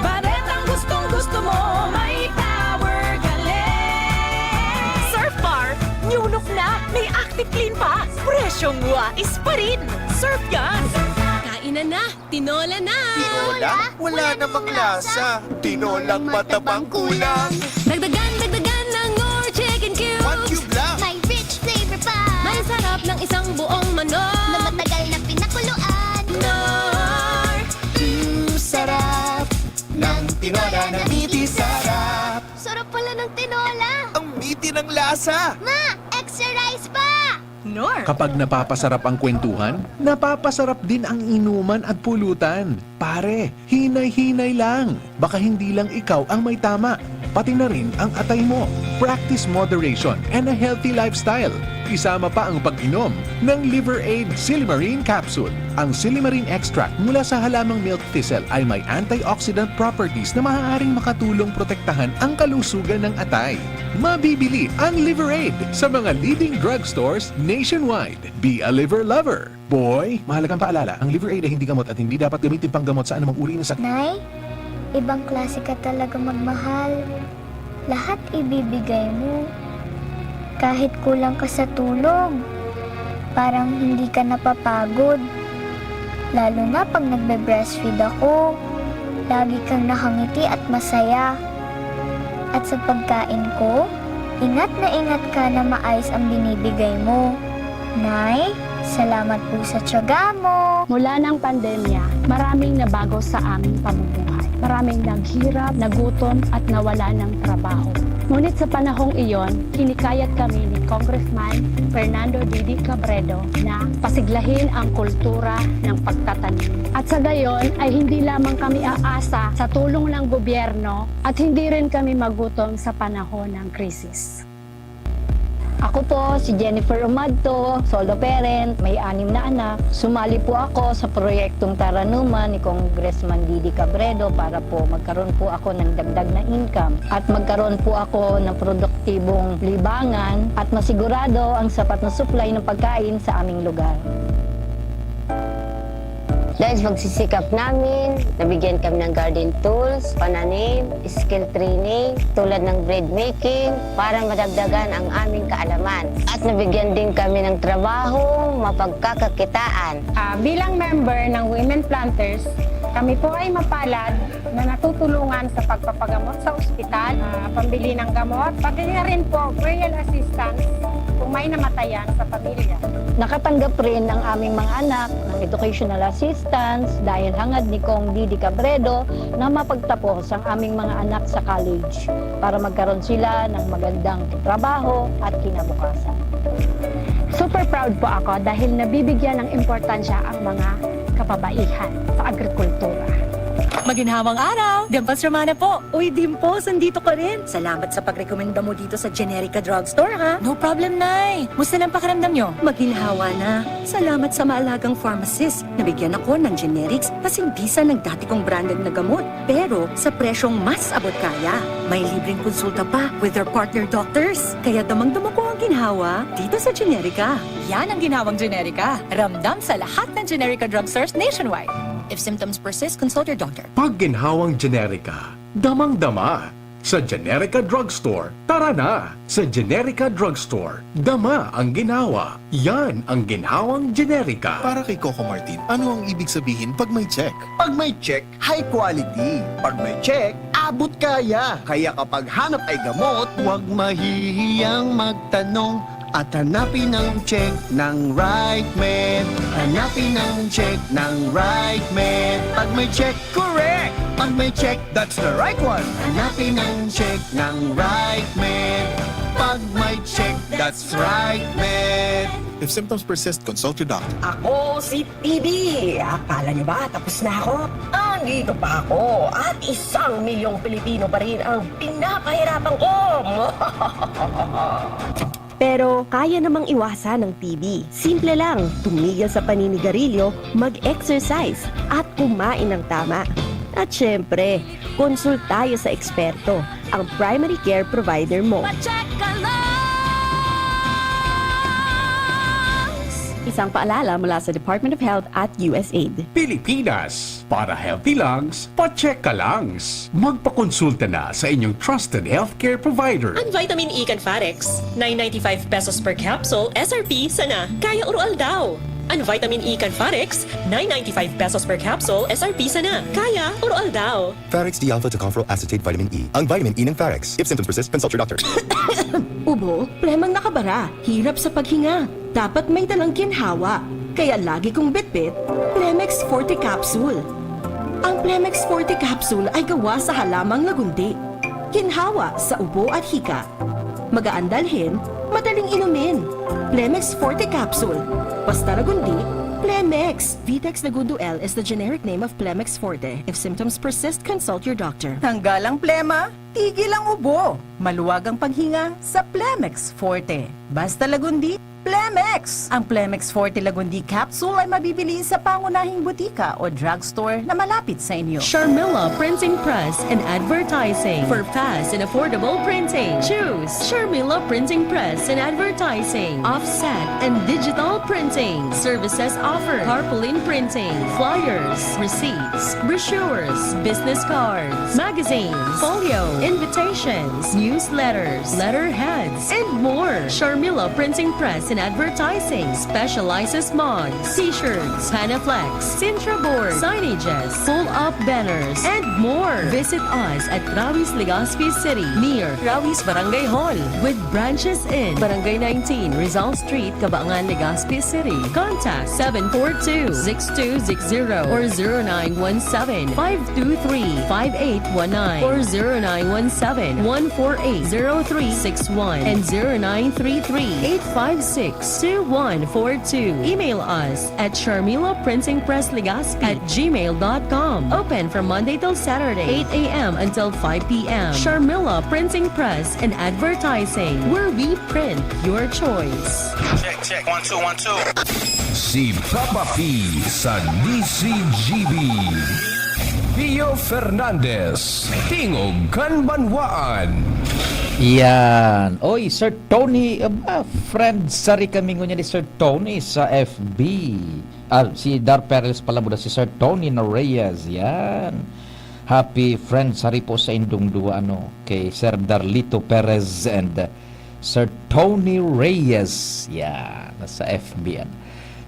Baret ang gustong-gusto mo, may power galing. Surf bar, new look na, may active clean pa. Presyong wais pa rin. Surf yan! Kainan na, tinola na. Tinola? Wala namang lasa. Tinolang matabang kulang. Dagdagan ng Nor Chicken Cubes. 1 cube lang. May rich flavor pa. May sarap ng isang buong manok. Na matagal na pinakuluan. Nor. Sarap ng tinola na miti sarap. Sarap pala ng tinola. Ang miti ng lasa. Ma, extra rice pa. Nor. Kapag napapasarap ang kwentuhan, napapasarap din ang inuman at pulutan. Pare, hinay-hinay lang. Baka hindi lang ikaw ang may tama. Pati na rin ang atay mo. Practice moderation and a healthy lifestyle. Isama pa ang pag-inom ng Liver Aid Silimarine Capsule. Ang Silimarine extract mula sa halamang milk thistle ay may antioxidant properties na maaaring makatulong protektahan ang kalusugan ng atay. Mabibili ang Liver Aid sa mga leading drugstores nationwide. Be a liver lover. Boy, mahalagang paalala, ang Liver Aid ay hindi gamot at hindi dapat gamitin panggamot sa anumang uri ng sakit. Nay, ibang klase ka talaga magmahal. Lahat ibibigay mo. Kahit kulang ka sa tulog, parang hindi ka napapagod. Lalo na pag nagbe-breastfeed ako, lagi kang nakangiti at masaya. At sa pagkain ko, ingat ka na maayos ang binibigay mo. Nay, salamat po sa tiyaga mo. Mula ng pandemya, maraming nabago sa aming pamumuhay. Maraming naghirap, nagutom at nawala ng trabaho. Ngunit sa panahong iyon, kinikayat kami ni Congressman Fernando Didi Cabredo na pasiglahin ang kultura ng pagtatanim. At sa gayon ay hindi lamang kami aasa sa tulong ng gobyerno at hindi rin kami magutom sa panahon ng krisis. Ako po si Jennifer Umadto, solo parent, may 6 na anak. Sumali po ako sa proyektong Taranuman ni Congressman Didi Cabredo para po magkaroon po ako ng dagdag na income at magkaroon po ako ng produktibong libangan at masigurado ang sapat na supply ng pagkain sa aming lugar. Dahil sa pagsisikap namin, nabigyan kami ng garden tools, pananim, skill training, tulad ng bread making, para madagdagan ang aming kaalaman. At nabigyan din kami ng trabaho, mapagkakakitaan. Bilang member ng Women Planters, kami po ay mapalad na natutulungan sa pagpapagamot sa ospital, pambili ng gamot, pati na rin po burial assistance kung may namatayan sa pamilya. Nakatanggap rin ang aming mga anak ng educational assistance dahil hangad ni Kong Didi Cabredo na mapagtapos ang aming mga anak sa college para magkaroon sila ng magandang trabaho at kinabukasan. Super proud po ako dahil nabibigyan ng importansya ang mga kababaihan sa agrikultura. Maginhawang araw! Dimples Romana po. Uy, Dimples, andito ka rin. Salamat sa pagrekomenda mo dito sa Generica Drugstore, ha? No problem, Nay. Musta lang pakiramdam nyo? Maginhawa na. Salamat sa maalagang pharmacist. Nabigyan ako ng generics kasing bisa ng dati kong branded na gamot. Pero sa presyong mas abot kaya. May libreng konsulta pa with their partner doctors. Kaya damang-dama ko ang ginhawa dito sa Generica. Yan ang ginhawang Generica. Ramdam sa lahat ng Generica drugstores nationwide. If symptoms persist, consult your doctor. Pag ginhawang Generica, damang-dama. Sa Generica Drugstore, tara na! Sa Generica Drugstore, dama ang ginawa. Yan ang ginhawang Generica. Para kay Coco Martin, ano ang ibig sabihin pag may check? Pag may check, high quality. Pag may check, abot kaya. Kaya kapag hanap ay gamot, huwag mahihiyang magtanong. At hanapin ang check ng right med. Hanapin ang check ng right med. Pag may check, correct! Pag may check, that's the right one. Hanapin ang check ng right med. Pag may check, that's right med. If symptoms persist, consult your doctor. Ako si TB. Akala niyo ba tapos na ako? Andito pa ako. At 1 milyong Pilipino pa rin ang pinapahirapan ko. Pero kaya namang iwasan ng TB. Simple lang, tumigil sa paninigarilyo, mag-exercise, at kumain ng tama. At syempre, consult tayo sa eksperto, ang primary care provider mo. Pacheck ka lang! Isang paalala mula sa Department of Health at USAID. Pilipinas, para healthy lungs, pacheck ka langs. Magpakonsulta na sa inyong trusted healthcare provider. Ang Vitamin E Canfarex, 995 pesos per capsule, SRP sana, kaya oral daw. Ang Vitamin E Canfarex, 995 pesos per capsule, SRP sana, kaya oral daw. Farex D-alpha tocopherol acetate vitamin E. Ang vitamin E ng Farex. If symptoms persist, consult your doctor. Ubo, premang nakabara, hirap sa paghinga. Dapat may dalang ginhawa. Kaya lagi kong bitbit, Plemex Forte Capsule. Ang Plemex Forte Capsule ay gawa sa halamang lagundi. Ginhawa sa ubo at hika. Magaan dalhin, madaling inumin. Plemex Forte Capsule. Basta lagundi, Plemex. Vitex Nagundo L is the generic name of Plemex Forte. If symptoms persist, consult your doctor. Tanggal ang plema, tigil ang ubo. Maluwag ang paghinga sa Plemex Forte. Basta lagundi, Plemex! Ang Plemex Forte Lagundi Capsule ay mabibili sa pangunahing butika o drugstore na malapit sa inyo. Sharmila Printing Press and Advertising. For fast and affordable printing, choose Sharmila Printing Press and Advertising. Offset and digital printing. Services offered: tarpaulin printing, flyers, receipts, brochures, business cards, magazines, folio, invitations, newsletters, letterheads, and more. Sharmila Printing Press and and Advertising specializes mugs, t-shirts, Panaflex, Sintra board, signages, pull-up banners, and more. Visit us at Rawis, Legazpi City, near Rawis Barangay Hall, with branches in Barangay 19, Rizal Street, Cabangan, Legazpi City. Contact 742-6260 or 0917-523-5819 or 0917-148-0361 and 0933-856-2142. Email us at sharmilaprintingpresslegazpi@gmail.com. Open from Monday till Saturday, 8 a.m. until 5 p.m. Sharmila Printing Press and Advertising, where we print your choice. Check, 1 2 1 2. Si Papa P sa DCGB. Pio Fernandez, Tingog Kanbanwaan. Yan. Oy, Sir Tony, friend, sari kami ngunya ni Sir Tony sa FB. Si Dar Perez pala muna, si Sir Tony na Reyes. Yan. Happy friend, sari po sa indong dua, kay Sir Darlito Perez and Sir Tony Reyes. Yan, sa FB yan.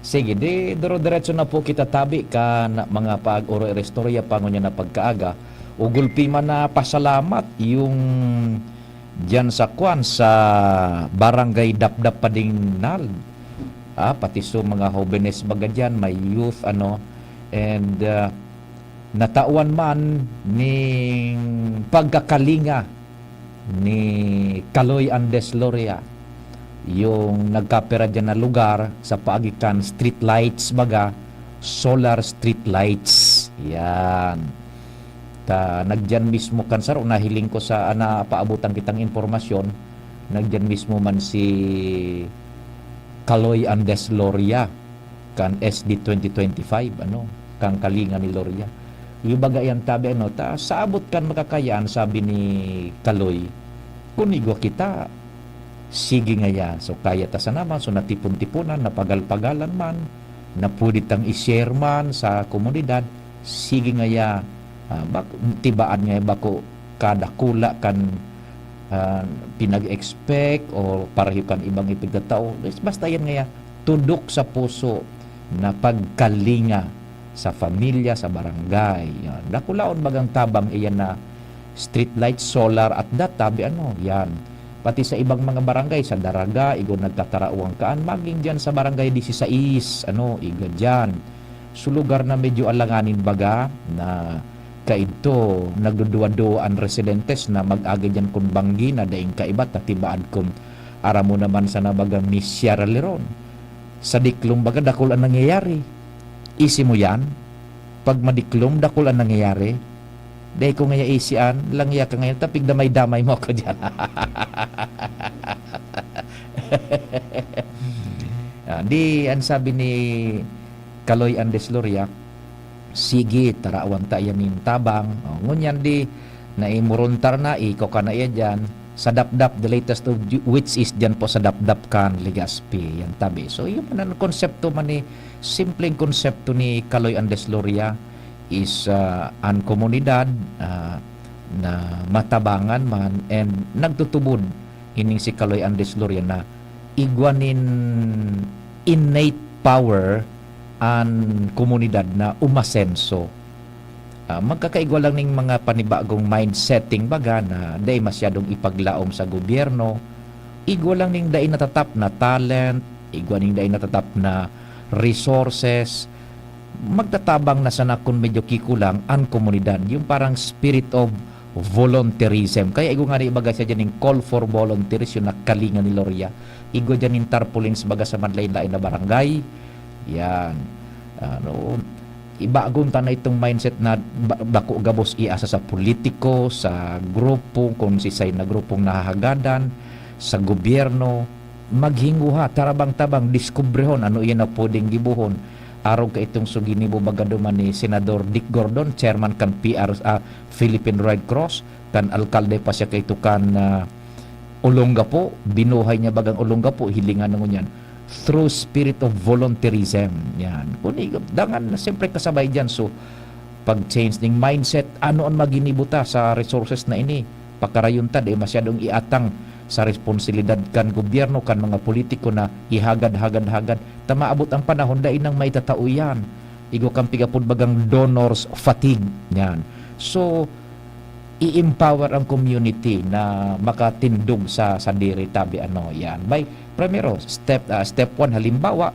Sige, diro-diretso na po kita tabi ka na mga pag-oro restorya pango niya na pagkaaga. Ugulpi man na pasalamat yung diyan sa kwan sa barangay Dapdap Padingnal. Pati so mga jóvenes baga dyan, may youth and natawan man ning pagkakalinga ni Kaloy Andes Loria, yung nagkapera dyan na lugar sa paagikan street lights baga, solar street lights. Yan. Nagdyan mismo kan sir, nahiling ko sa paabutan kitang informasyon, nagdyan mismo man si Kaloy Andes Loria kan SD 2025 kang kalinga ni Loria. Yung bagayan tabi saabot kan makakayaan, sabi ni Kaloy, kunigo kita, sige nga yan. So kaya ta sa naman, so natipon-tipunan, napagal-pagalan man, na pwede tang i-share man sa komunidad, sige nga yan. Tibaan nga bako kada kula kan pinag-expect o parahiw kan ibang ipigtatao. Basta yan nga yan, tudok sa puso na pagkalinga sa pamilya, sa barangay. Yan. Dakulaon bagang tabang iyan na street light, solar at databi yan. Pati sa ibang mga barangay, sa Daraga, igo nagtatarawang kaan, maging dyan sa barangay 16, iga dyan. So lugar na medyo alanganin baga, na kaito, nagduduwa-duwaan residentes na mag-aga dyan kung banggi na daing kaibat, tatibaan kung ara mo naman sa nabaga Miss Sierra Leron. Sa diklong baga, dakol ang nangyayari. Isi mo yan, pag madiklong, dakol ang nangyayari. Dahil ko ngaya isian, lang iya ka ngayon, tapig damay-damay mo ako dyan. Ang sabi ni Kaloy Andes Loria, sige, tarawan tayo nin tabang. Ngunyan naimuruntar na, ikaw ka na iya dyan. Sa Dapdap, the latest of which is dyan po sa Dapdap kan Legazpi, yan tabi. So yun man ang konsepto man simpleng konsepto ni Kaloy Andes Loria is ang komunidad na matabangan man and nagtutubod ining si Kaloy Andes Loria na igwanin innate power ang komunidad na umasenso. Magkakaigwa lang ning mga panibagong mindsetting baga na day masyadong ipaglaom sa gobyerno. Igwa lang ning day natatap na talent, igwa ning day natatap na resources. Magtatabang na sana kung medyo kikulang ang komunidad, yung parang spirit of volunteerism. Kaya igo nga na ibaga siya dyan yung call for volunteers, yung nakalinga ni Loria. Igo dyan yung tarpaulins baga sa madlain-lain na barangay. Yan. Ibagon ta na itong mindset na bako gabos iasa sa politiko, sa grupo, kung sisay na grupong nahahagadan, sa gobyerno. Maghinguha, tarabang-tabang, diskubrehon, iyan na pwedeng gibuhon. Araw ka itong suginibo bagaduman ni Senador Dick Gordon, chairman kan Philippine Red Cross, kan alkalde pa siya kay ito kan Olongapo, binuhay niya bagang Olongapo, hilingan na ngunyan. Through spirit of volunteerism. Yan. Dangan na siyempre kasabay dyan. So, pag-change ng mindset, ano ang maginibuta sa resources na ini? Pakarayon ta, masyadong iatang sa responsibilidad kan gobyerno kan mga politiko na ihagad-hagad-hagad ta maabot ang panahon dai nang maitatao yan. Igo kang pigapod bagang donors fatigue yan. So i-empower ang community na makatindog sa diri tabi ano yan. May primero step 1 halimbawa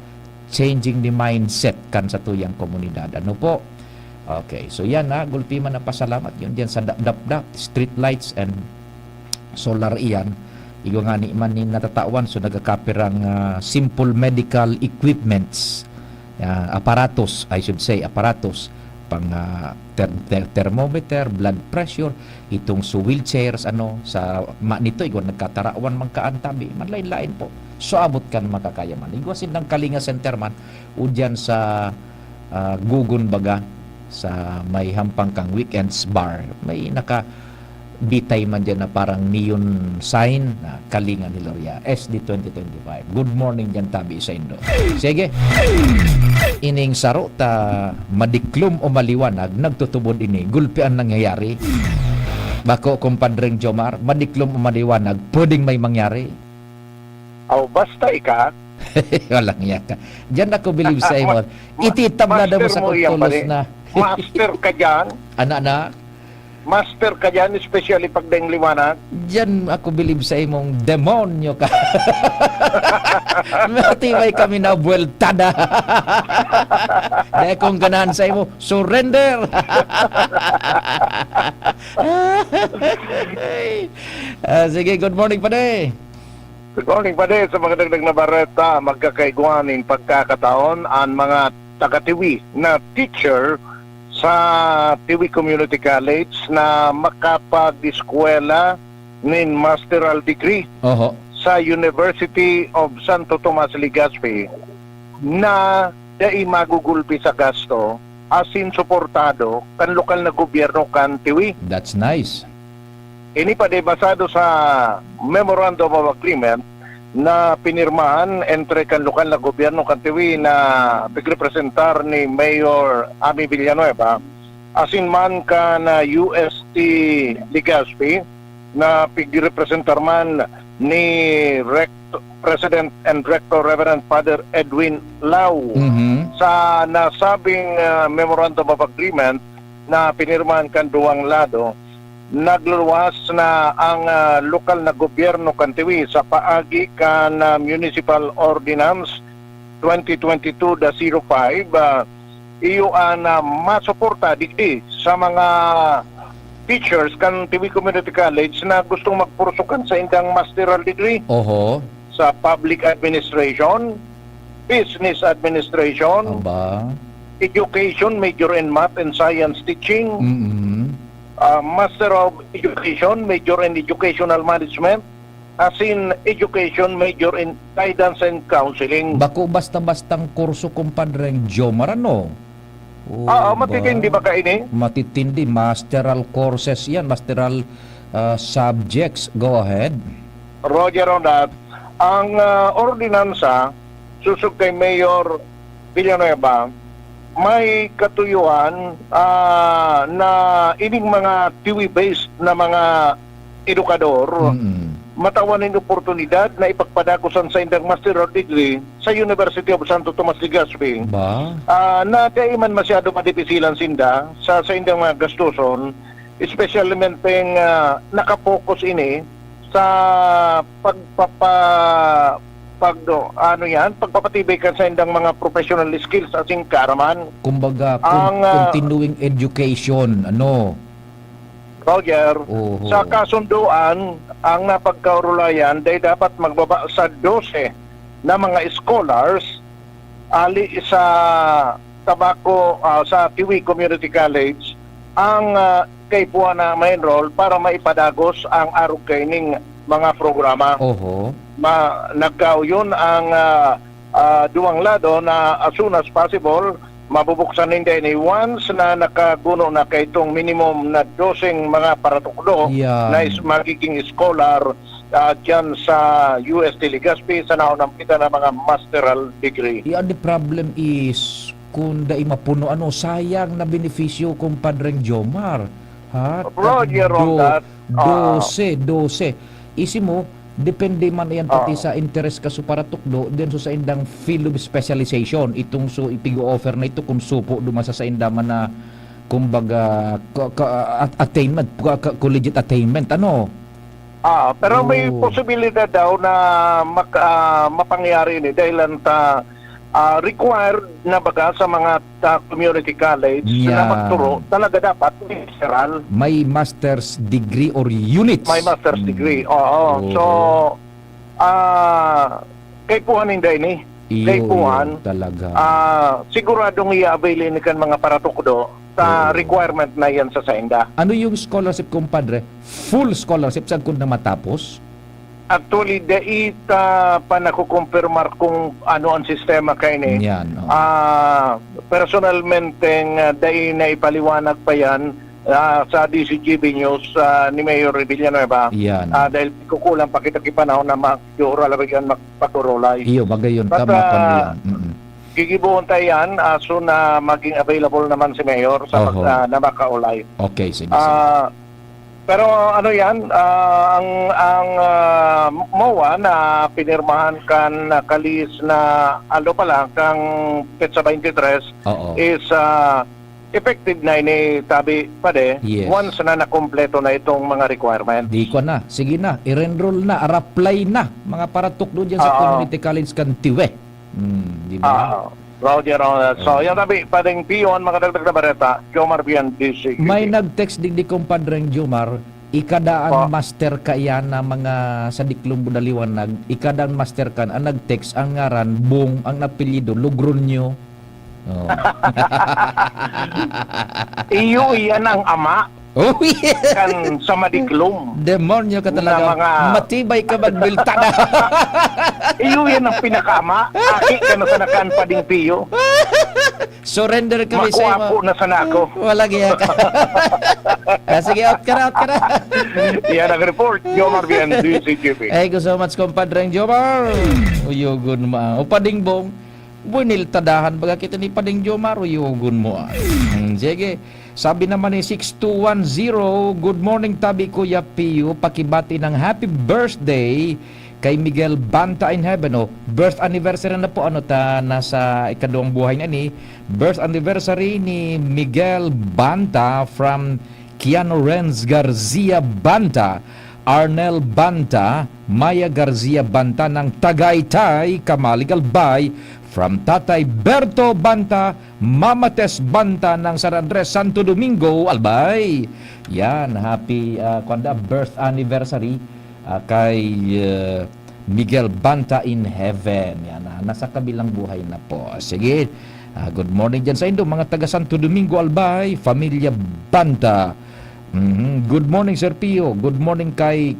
changing the mindset kan sa tuyang komunidad. Ano po? Okay, so yan na, gulpi man na pasalamat yun dyan sa dap street lights and solar iyan. Igo nga ni man ni natatawan, so nagkakapirang simple medical equipments, aparatos, I should say, aparatos, pang thermometer, blood pressure, itong sa wheelchairs, sa nito, igo nagkatarawan man kaantabi, man lain-lain po. So abot kan makakaya man. Igo sin ng Kalinga Center man, o dyan sa Gugun baga, sa may hampang kang weekends bar, may naka-bitay man dyan na parang neon sign na Kalinga ni Loria, SD 2025. Good morning dyan tabi sa Indo. Sige, ining saro ta madiklom o maliwanag, nagtutubod ini, gulpian nangyayari. Bako, kumpadring Jomar, madiklom o maliwanag, pwedeng may mangyari. O basta ika, walang yaka. Diyan ako believe sa imo. Ititab na daw sa tulos na. Master ka dyan. Anak. Master ka dyan, especially pag deng liwanag. Diyan ako believe sa imong demonyo ka. Matibay kami na buweltada. Dahil kung ganahan sa imo, surrender. Sige, good morning pa de. Good morning pa sa mga dagdag na bareta, magkakaiguanin pagkakataon ang mga taga-Tiwi na teacher sa Tiwi Community College na makapag-eskwela nin masteral degree sa University of Santo Tomas Legazpi na dai magugulpi sa gasto asin suportado kan lokal na gobyerno kan Tiwi. That's nice. Ini pa basado sa Memorandum of Agreement na pinirmahan entre kan lokal na gobyerno kan Tiwi na pagrepresentar ni Mayor Ami Villanueva asin man kan UST Legazpi na pagrepresentar man ni President and Rector Reverend Father Edwin Lau. Sa nasabing Memorandum of Agreement na pinirmahan kan duwang lado, nagluwas na ang lokal na gobyerno kan Tiwi sa paagi kan Municipal Ordinance 2022-05 iyo ang masuporta digdi sa mga teachers kan Tiwi Community College na gustong magpursukan sa indang masteral degree sa public administration, business administration, education, major in math and science teaching, Master of Education, major in Educational Management, as in Education, major in Guidance and Counseling. Bako basta-bastang kurso kumpadreng Jomar, ano? Matitindi ba ka ini? Matitindi, masteral courses yan, masteral subjects. Go ahead. Roger on that. Ang ordinansa, susug kay Mayor Villanueva, may katuyuan na ining mga Tiwi-based na mga edukador matawanin oportunidad na ipagpadakosan sa indang masteral degree sa University of Santo Tomas Legazpi. Na kaya man masyado madipisilan sinda sa indang mga gastuson, especially menteng nakapokus ini sa pagpapatibay ka sa indang mga professional skills asing karaman. Kumbaga, continuing education, Roger, sa kasunduan, ang napagkaurulayan ay dapat magbaba sa 12 na mga scholars ali sa sa Tiwi Community College ang kay puwa na ma-enroll para maipadagos ang arugkaining mga programa. Nagkauyon ang duwang lado na as soon as possible mabubuksan hindi ni once na nakaguno na kay itong minimum na 12 mga paratukdo na magiging scholar dyan sa UST Legazpi sa naunang kita ng mga masteral degree. The problem is kung dai mapuno sayang na benepisyo kumpadreng Jomar. Roger on that. 12. Isi mo, depende man yan pati sa interest ka so para tukdo then so sa indang field of specialization itong so ipigo-offer na ito kung supo dumasa sa indaman na kumbaga attainment, collegiate attainment, ano? Pero may posibilidad daw na mapangyari ni dahil required na baga sa mga community college na magturo talaga dapat literal. May master's degree or units. May master's degree, oo. So, kay puhan hindi ni. Kay puhan, talaga. siguradong i-avail ni kan mga paratukdo sa requirement na yan sa sainda. Ano yung scholarship, kumpadre? Full scholarship sa kung na matapos? Actually, dait pa nakukumpirmar kung ano ang sistema kayo ni. Yan. Personalmente, dahil na ipaliwanag pa yan sa DCGB News ni Mayor Villanueva. Yan. Dahil kukulang pa kita kipanahon na mag-uralabigyan magpaturulay. Iyo, bagay yun. But, Tama pa yan. gigibuon tayo yan so na maging available naman si Mayor sa na makaulay. Okay, sige. Pero ano yan, ang MOA na pinirmahan kan kalis na ano pa lang kang petsa 23 is effective na ini tabi pade once na nakumpleto na itong mga requirements. Di ko na. Sige na. I-enroll na. Ar-apply na. Mga paratok doon dyan sa community college kan Tiwe. Di ba? Roger. So, yan tabi, padeng piyon, mga dagdag na bareta, Jomar Bian, DC. May nag-text din di kumpadreng Jomar, ikadaan master ka yan na mga sa diklong budaliwanag, ikadaan master kan, ang nag-text, ang ngaran, Bong, ang napilido, Lugronyo. Iyo, yan ang ama. Kan sa madiklom. Demonyo ka talaga. Matibay ka magbilta na. Iyo yan ang pinakaama. Aki ka na sanakan pa ding piyo. Surrender kami sa iyo. Makuapo na sana ako. Walang iya ka. Sige, out ka na. Yan ang report. Jomar Bian, DCGP. Thank you so much, compadreng Jomar. Uyugon mo. O Pading Bong, bunil tadahan baga kita ni Pading Jomar. Uyugon mo. Sige. Sabi naman ni 6210, good morning tabi Kuya Pio, pakibati ng happy birthday kay Miguel Banta in heaven. Birth anniversary na po nasa ikaduwang buhay na ni. Birth anniversary ni Miguel Banta from Keanu Renz Garcia Banta, Arnel Banta, Maya Garcia Banta ng Tagaytay, Kamaligalbay, from Tatay Berto Banta, Mama Tess Banta ng San Andres, Santo Domingo, Albay. Yan, happy birth anniversary kay Miguel Banta in heaven. Yan, nasa kabilang buhay na po. Sige, good morning dyan sa Indo, mga taga Santo Domingo, Albay, Familia Banta. Good morning, Sir Pio. Good morning kay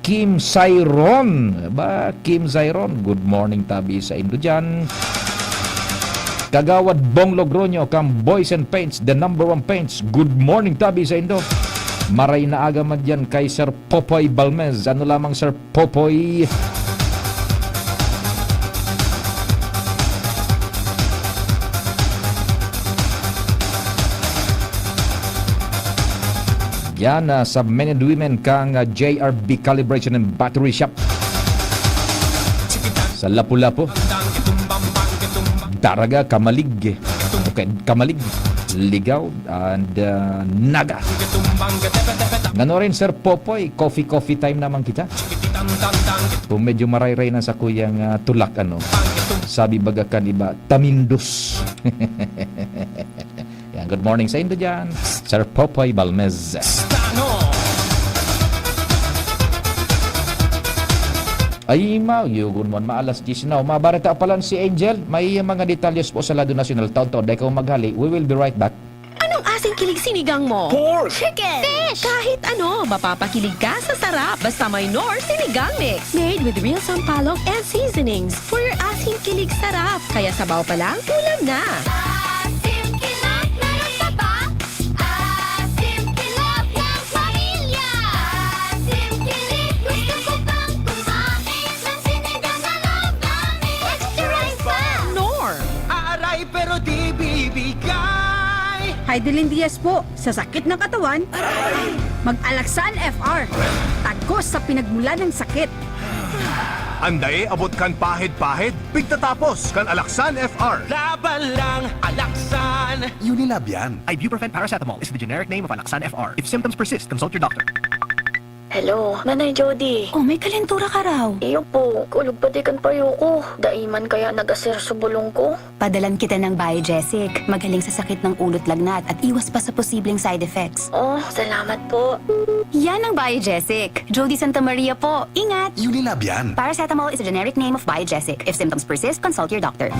Kim Sairon. Kim Sairon, good morning tabi sa Indo dyan. Kagawad Bong Logronyo, kang Boys and Paints, the number one paints. Good morning tabi sa Indo. Maray na aga man dyan kay Sir Popoy Balmez. Ano lamang Sir Popoy? Yan, sa men and women kang JRB Calibration and Battery Shop sa Lapu-Lapu, Daraga, Kamalig, Kamalig, Ligaw, and Naga. Ngano rin Sir Popoy, coffee time naman kita. Kung medyo maray-ray na sa kuyang tulak, sabi bagakan iba, Tamindus. Yan, good morning sa Indo dyan, Sir Popoy Balmez. Ay, yugon mo, maalas 10 na. Mabarita palan si Angel. May mga detalyos po sa Lado National Taon-taon. Dahil kung maghali, we will be right back. Anong asing kilig sinigang mo? Pork! Chicken! Fish! Kahit ano, mapapakilig ka sa sarap. Basta may Nor Sinigang Mix. Made with real sampalok and seasonings for your asing kilig sarap. Kaya sabaw pa lang, ulam na. Heidelin Diaz po, sa sakit ng katawan, mag-Alaxan FR. Tagos sa pinagmula ng sakit. Andae abot kan pahid-pahid, pigtatapos kan Alaksan FR. Laban lang, Alaksan! Unilab yan. Ibuprofen paracetamol is the generic name of Alaksan FR. If symptoms persist, consult your doctor. Hello, Nanay Jody. Oh, may kalentura ka raw. Iyo po, kulog patikan payo ko. Daiman kaya nagasir sa bulong ko. Padalan kita ng Biogesic. Magaling sa sakit ng ulot lagnat at iwas pa sa posibleng side effects. Oh, salamat po. Yan ang Biogesic. Jody Santa Maria po. Ingat! Unilab yan. Paracetamol is a generic name of Biogesic. If symptoms persist, consult your doctor.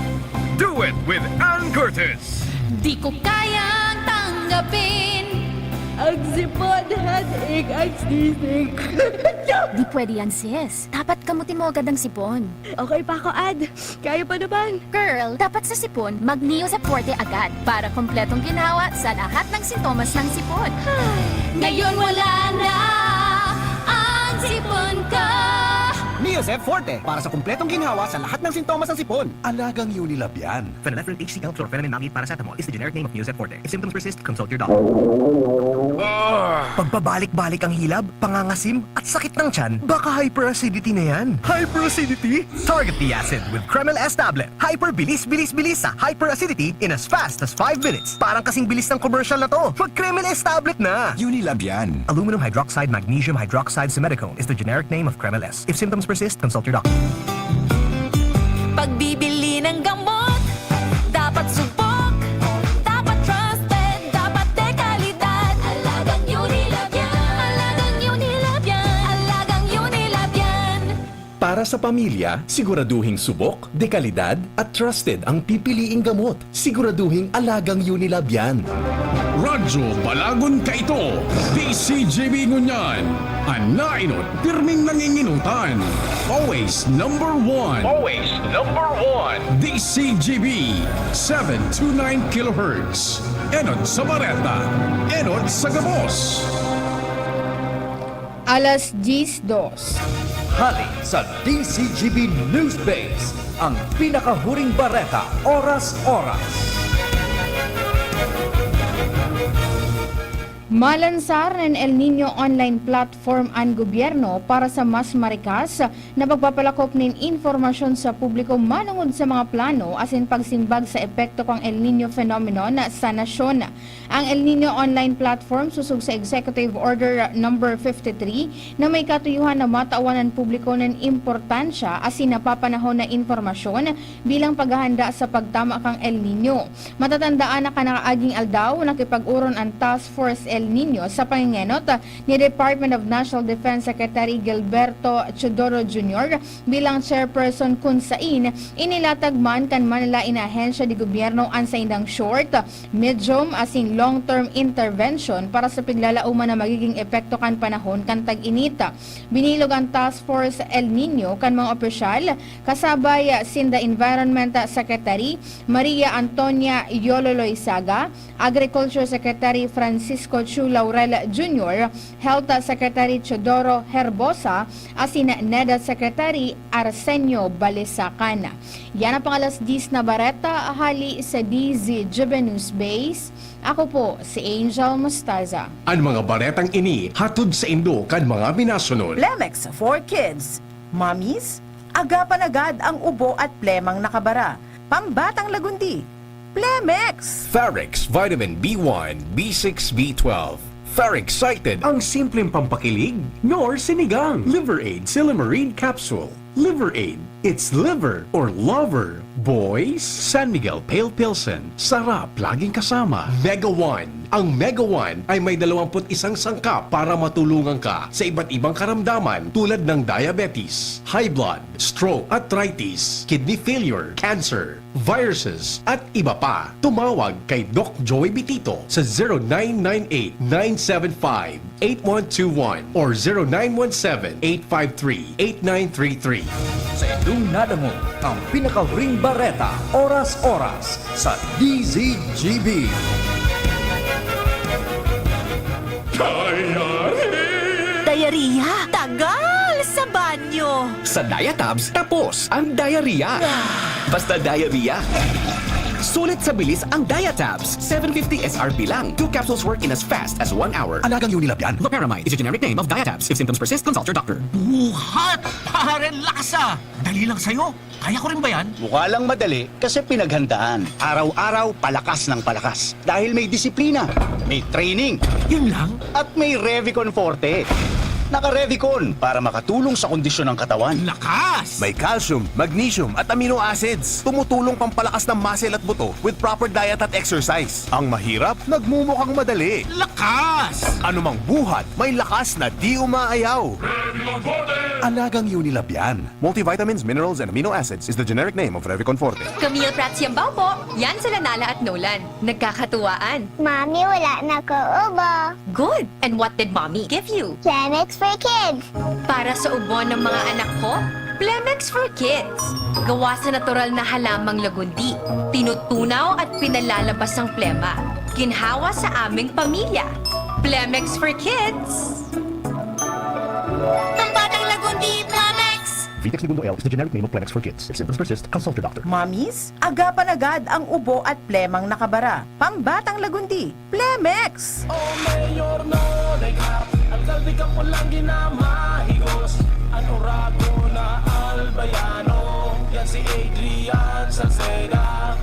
Do it with Ann Curtis. Di ko kayang tanggapin ang sipon, headache, at sneezing. Di pwede yan, sis. Dapat kamutin mo agad ang sipon. Okay pa ako, Ad. Kaya pa naman. Girl, dapat sa sipon, mag-Neosep Forte agad para kompletong ginawa sa lahat ng sintomas ng sipon. Ngayon wala na ang sipon ko. Neosep Forte para sa kumpletong ginhawa sa lahat ng sintomas ng sipon. Alagang Unilab yan. Phenylephrine HCl chlorpheniramine maleate paracetamol is the generic name of Neosep Forte. If symptoms persist, consult your doctor. Pagbabalik-balik ang hilab, pangangasim, at sakit ng tiyan, baka hyperacidity na yan. Hyperacidity? Target the acid with Kremel S tablet. Hyper bilis sa hyperacidity in as fast as 5 minutes. Parang kasing bilis ng commercial na to. Mag Kremel S tablet na. Unilab yan. Aluminum hydroxide magnesium hydroxide simethicone is the generic name of Kremel S. If symptoms persist, consult your doctor. Pagbibili ng gamot, dapat subok, dapat trusted, dapat dekalidad. Alagang Unilab yan. Alagang Unilab yan. Alagang Unilab yan. Para sa pamilya, siguraduhing subok, dekalidad, at trusted ang pipiliing gamot. Siguraduhing alagang Unilab yan. Radyo Balagon ka ito. DCGB ngunyan. Anainot, pirming nanginginutan. Always number one. Always number one. DCGB, 729 kHz. Enot sa Bareta. Enot sa Gabos. Alas 10:02. Hali sa DCGB News Base, ang pinakahuring bareta, oras-oras. Malansar ng El Nino online platform ang gobyerno para sa mas marikas na pagpapalakop ng informasyon sa publiko manungod sa mga plano asin pagsimbag sa epekto kang El Nino phenomenon sa nasyon. Ang El Nino online platform susug sa Executive Order number 53 na may katuyuhan na mataawanan publiko ng importansya asin napapanahon na informasyon bilang paghahanda sa pagtama kang El Nino. Matatandaan na kanakaaging aldaw nakipag-uron ang Task Force El Nino sa pangingenot ni Department of National Defense Secretary Gilberto Chodoro Jr. bilang chairperson kung sain inilatag man kan Manila inahensya di gobyerno ang sa indang short, medium asin long-term intervention para sa piglalauman na magiging epekto kan panahon kan tag-inita. Binilog ang Task Force El Nino kan mga opisyal kasabay sinda Environment Secretary Maria Antonia Yololoysaga, Agriculture Secretary Francisco Chu Laurel Jr., Health Secretary Chodoro Herbosa, asin NEDA Secretary Arsenio Balisacan. Yan ang pangalas 10 na bareta, ahali sa DZGB News Base. Ako po, si Angel Mostaza. Ang mga baretang ini, hatod sa Indo kan mga binasunod. Plemex for Kids. Mommies, agapan agad ang ubo at plemang nakabara. Pambatang lagundi. Plemex! Ferrex Vitamin B1, B6, B12. Ferrexited ang simpleng pampakilig, nor sinigang. Liver Aid Silymarin Capsule. Liver Aid. It's liver or lover. Boys, San Miguel Pale Pilsen. Sarap laging kasama. Mega One. Ang Mega One ay may 21 sangkap para matulungan ka sa iba't ibang karamdaman tulad ng diabetes, high blood, stroke, arthritis, kidney failure, cancer, viruses, at iba pa. Tumawag kay Doc Joey Bitito sa 0998-975-8121 or 0917-853-8933. Sa indong nadango, ang pinakahuring bareta, oras-oras sa DZGB. Diarrhea! Tagal sa banyo! Sa Diatabs, tapos ang diarrhea. Basta diarrhea. Sulit sa bilis ang Diatabs. 750 SRP lang. 2 capsules work in as fast as 1 hour. Alagang Unilab yan. Loperamide is a generic name of Diatabs. If symptoms persist, consult your doctor. Buhat! Pare, lakas ah! Dali lang sa'yo. Kaya ko rin ba yan? Mukha lang madali kasi pinaghandaan. Araw-araw, palakas ng palakas. Dahil may disiplina, may training, Yun lang? at may Revicon Forte. Naka-Revicon para makatulong sa kondisyon ng katawan. Lakas! May calcium, magnesium at amino acids. Tumutulong pampalakas ng muscle at buto with proper diet at exercise. Ang mahirap, nagmumukhang madali. Lakas! Anumang buhat, may lakas na di umaayaw. Alagang Unilab yan. Multivitamins, minerals, and amino acids is the generic name of Revicon Forte. Camille Prats Yambaw po. Yan sila Nala at Nolan. Nagkakatuwaan. Mami, wala na ko ubo. Good! And what did Mommy give you? Planex for kids. Para sa ubo ng mga anak ko, Plemex for Kids. Gawa sa natural na halamang lagundi. Tinutunaw at pinalalabas ang plema. Ginhawa sa aming pamilya. Plemex for Kids. Pambatang lagundi, Plemex! Vitex Segundo L is the generic name of Plenex for kids. If symptoms persist, consult your doctor. Mommies, agapan agad ang ubo at plemang nakabara. Pambatang lagundi, Plemex! Oh, Mayor no, ang kalbigan ko lang ginamahigos. Ano rago na albayano, yan si Adrian Salceda.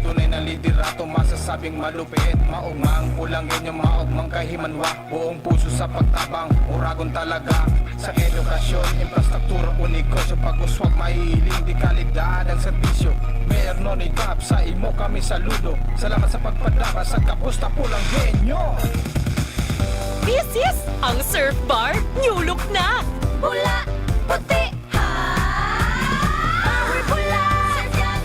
Tunay na liderato, masasabing malupit. Maugmang ulangin yung maugmang kahimanwa. Buong puso sa pagtabang, uragon talaga. Sa edukasyon, infrastruktura, unigosyo. Pag-uswag, mahihiling, di kalidad ang serbisyo. Mayor no ni Cap, sa imo kami saludo. Salamat sa pagpadara sa kapusta pulang genyo. This is ang surf bar. New look na! Pula, puti, ha! Power pula,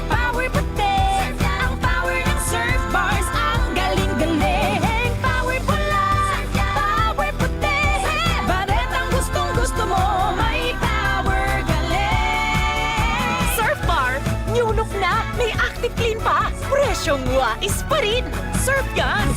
power puti. Ang power ng surf bars, ang galing-galing. Power pula, power puti. Baret ang gustong-gusto mo, may power galing. Surf bar, new look na, may active clean pa. Presyong wais pa rin. Surf yan!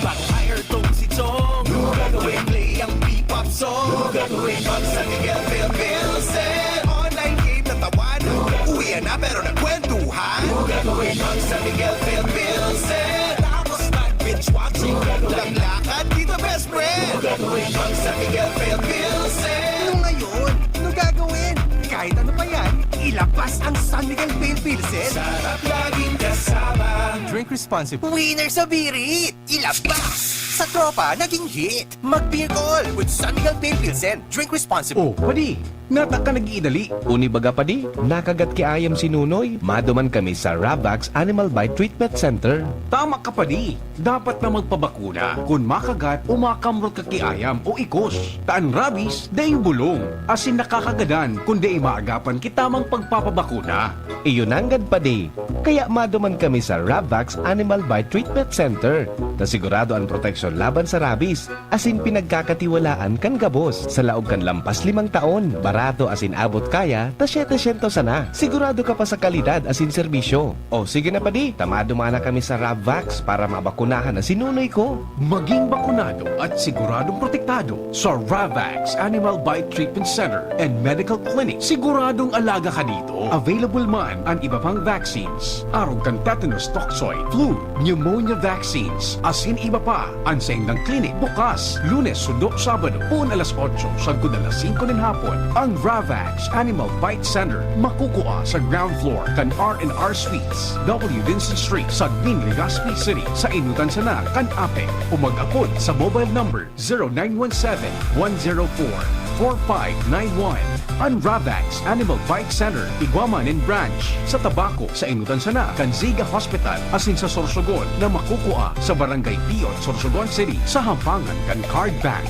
Bago-hire tong si Chong, gagawin play ang P-pop song. Gagawin pag sa Miguel Pilsen. Online game na tawan, uwian na pero nagkwentuhan. Gagawin pag sa Miguel Pilsen. Tapos nag-binge watching, laglakad dito best friend. Gagawin pag sa Miguel Pilsen. Ano ngayon? Ano gagawin? Kahit ano pa yan, ilabas ang San Miguel Pilsen. Sarap laging kasama. Drink responsibly. Winner sa birit! Ilabas! Sa tropa, naging hit! Mag-beer call with San Miguel Pilsen. Drink responsibly. Oh, padi, nata ka nag-iidali. Unibaga padi, nakagat ki ayam si Nunoy. Maduman kami sa Ravax Animal Bite Treatment Center. Tama ka pa di. Dapat na magpabakuna. Kung makagat o makamrot ka kiayam o ikos. Taan rabies, day bulong. Asin nakakagadan kung day maagapan kitamang pagpapabakuna. Iyon anggad padi. Kaya maduman kami sa Ravax Animal Bite Treatment Center. Na sigurado ang proteksyon laban sa rabies. Asin pinagkakatiwalaan kan gabos. Sa laog kan lampas 5 taon. Barato asin abot kaya, ta 700 sana. Sigurado ka pa sa kalidad asin serbisyo. O sige na padi, tamado mana kami sa Ravax para mabakunahan na sinunoy ko. Maging bakunado at siguradong protektado sa Ravax Animal Bite Treatment Center and Medical Clinic. Siguradong alaga ka dito. Available man ang iba pang vaccines. Arog kang tetanus toxoid, flu, pneumonia vaccines. Asin iba pa, ang saindang clinic bukas, Lunes, Sundo, Sabado, puun alas 8, sagkod alas 5 ng hapon. Ang Ravax Animal Bite Center makukuha sa ground floor kan R&R Suites, W. Vincent Street, Sagmin, Legazpi City, sa Inutan Sana, kan Ape, o mag-akod sa mobile number 0917-104-4591. Ang Ravax Animal Bite Center, Iguaman and Branch, sa Tabaco, sa Inutan Sana, kan Ziga Hospital, asin sa Sorsogon, na makukuha sa Barangay Piot, Sorsogon City, sa Hampangan kan Card Bank.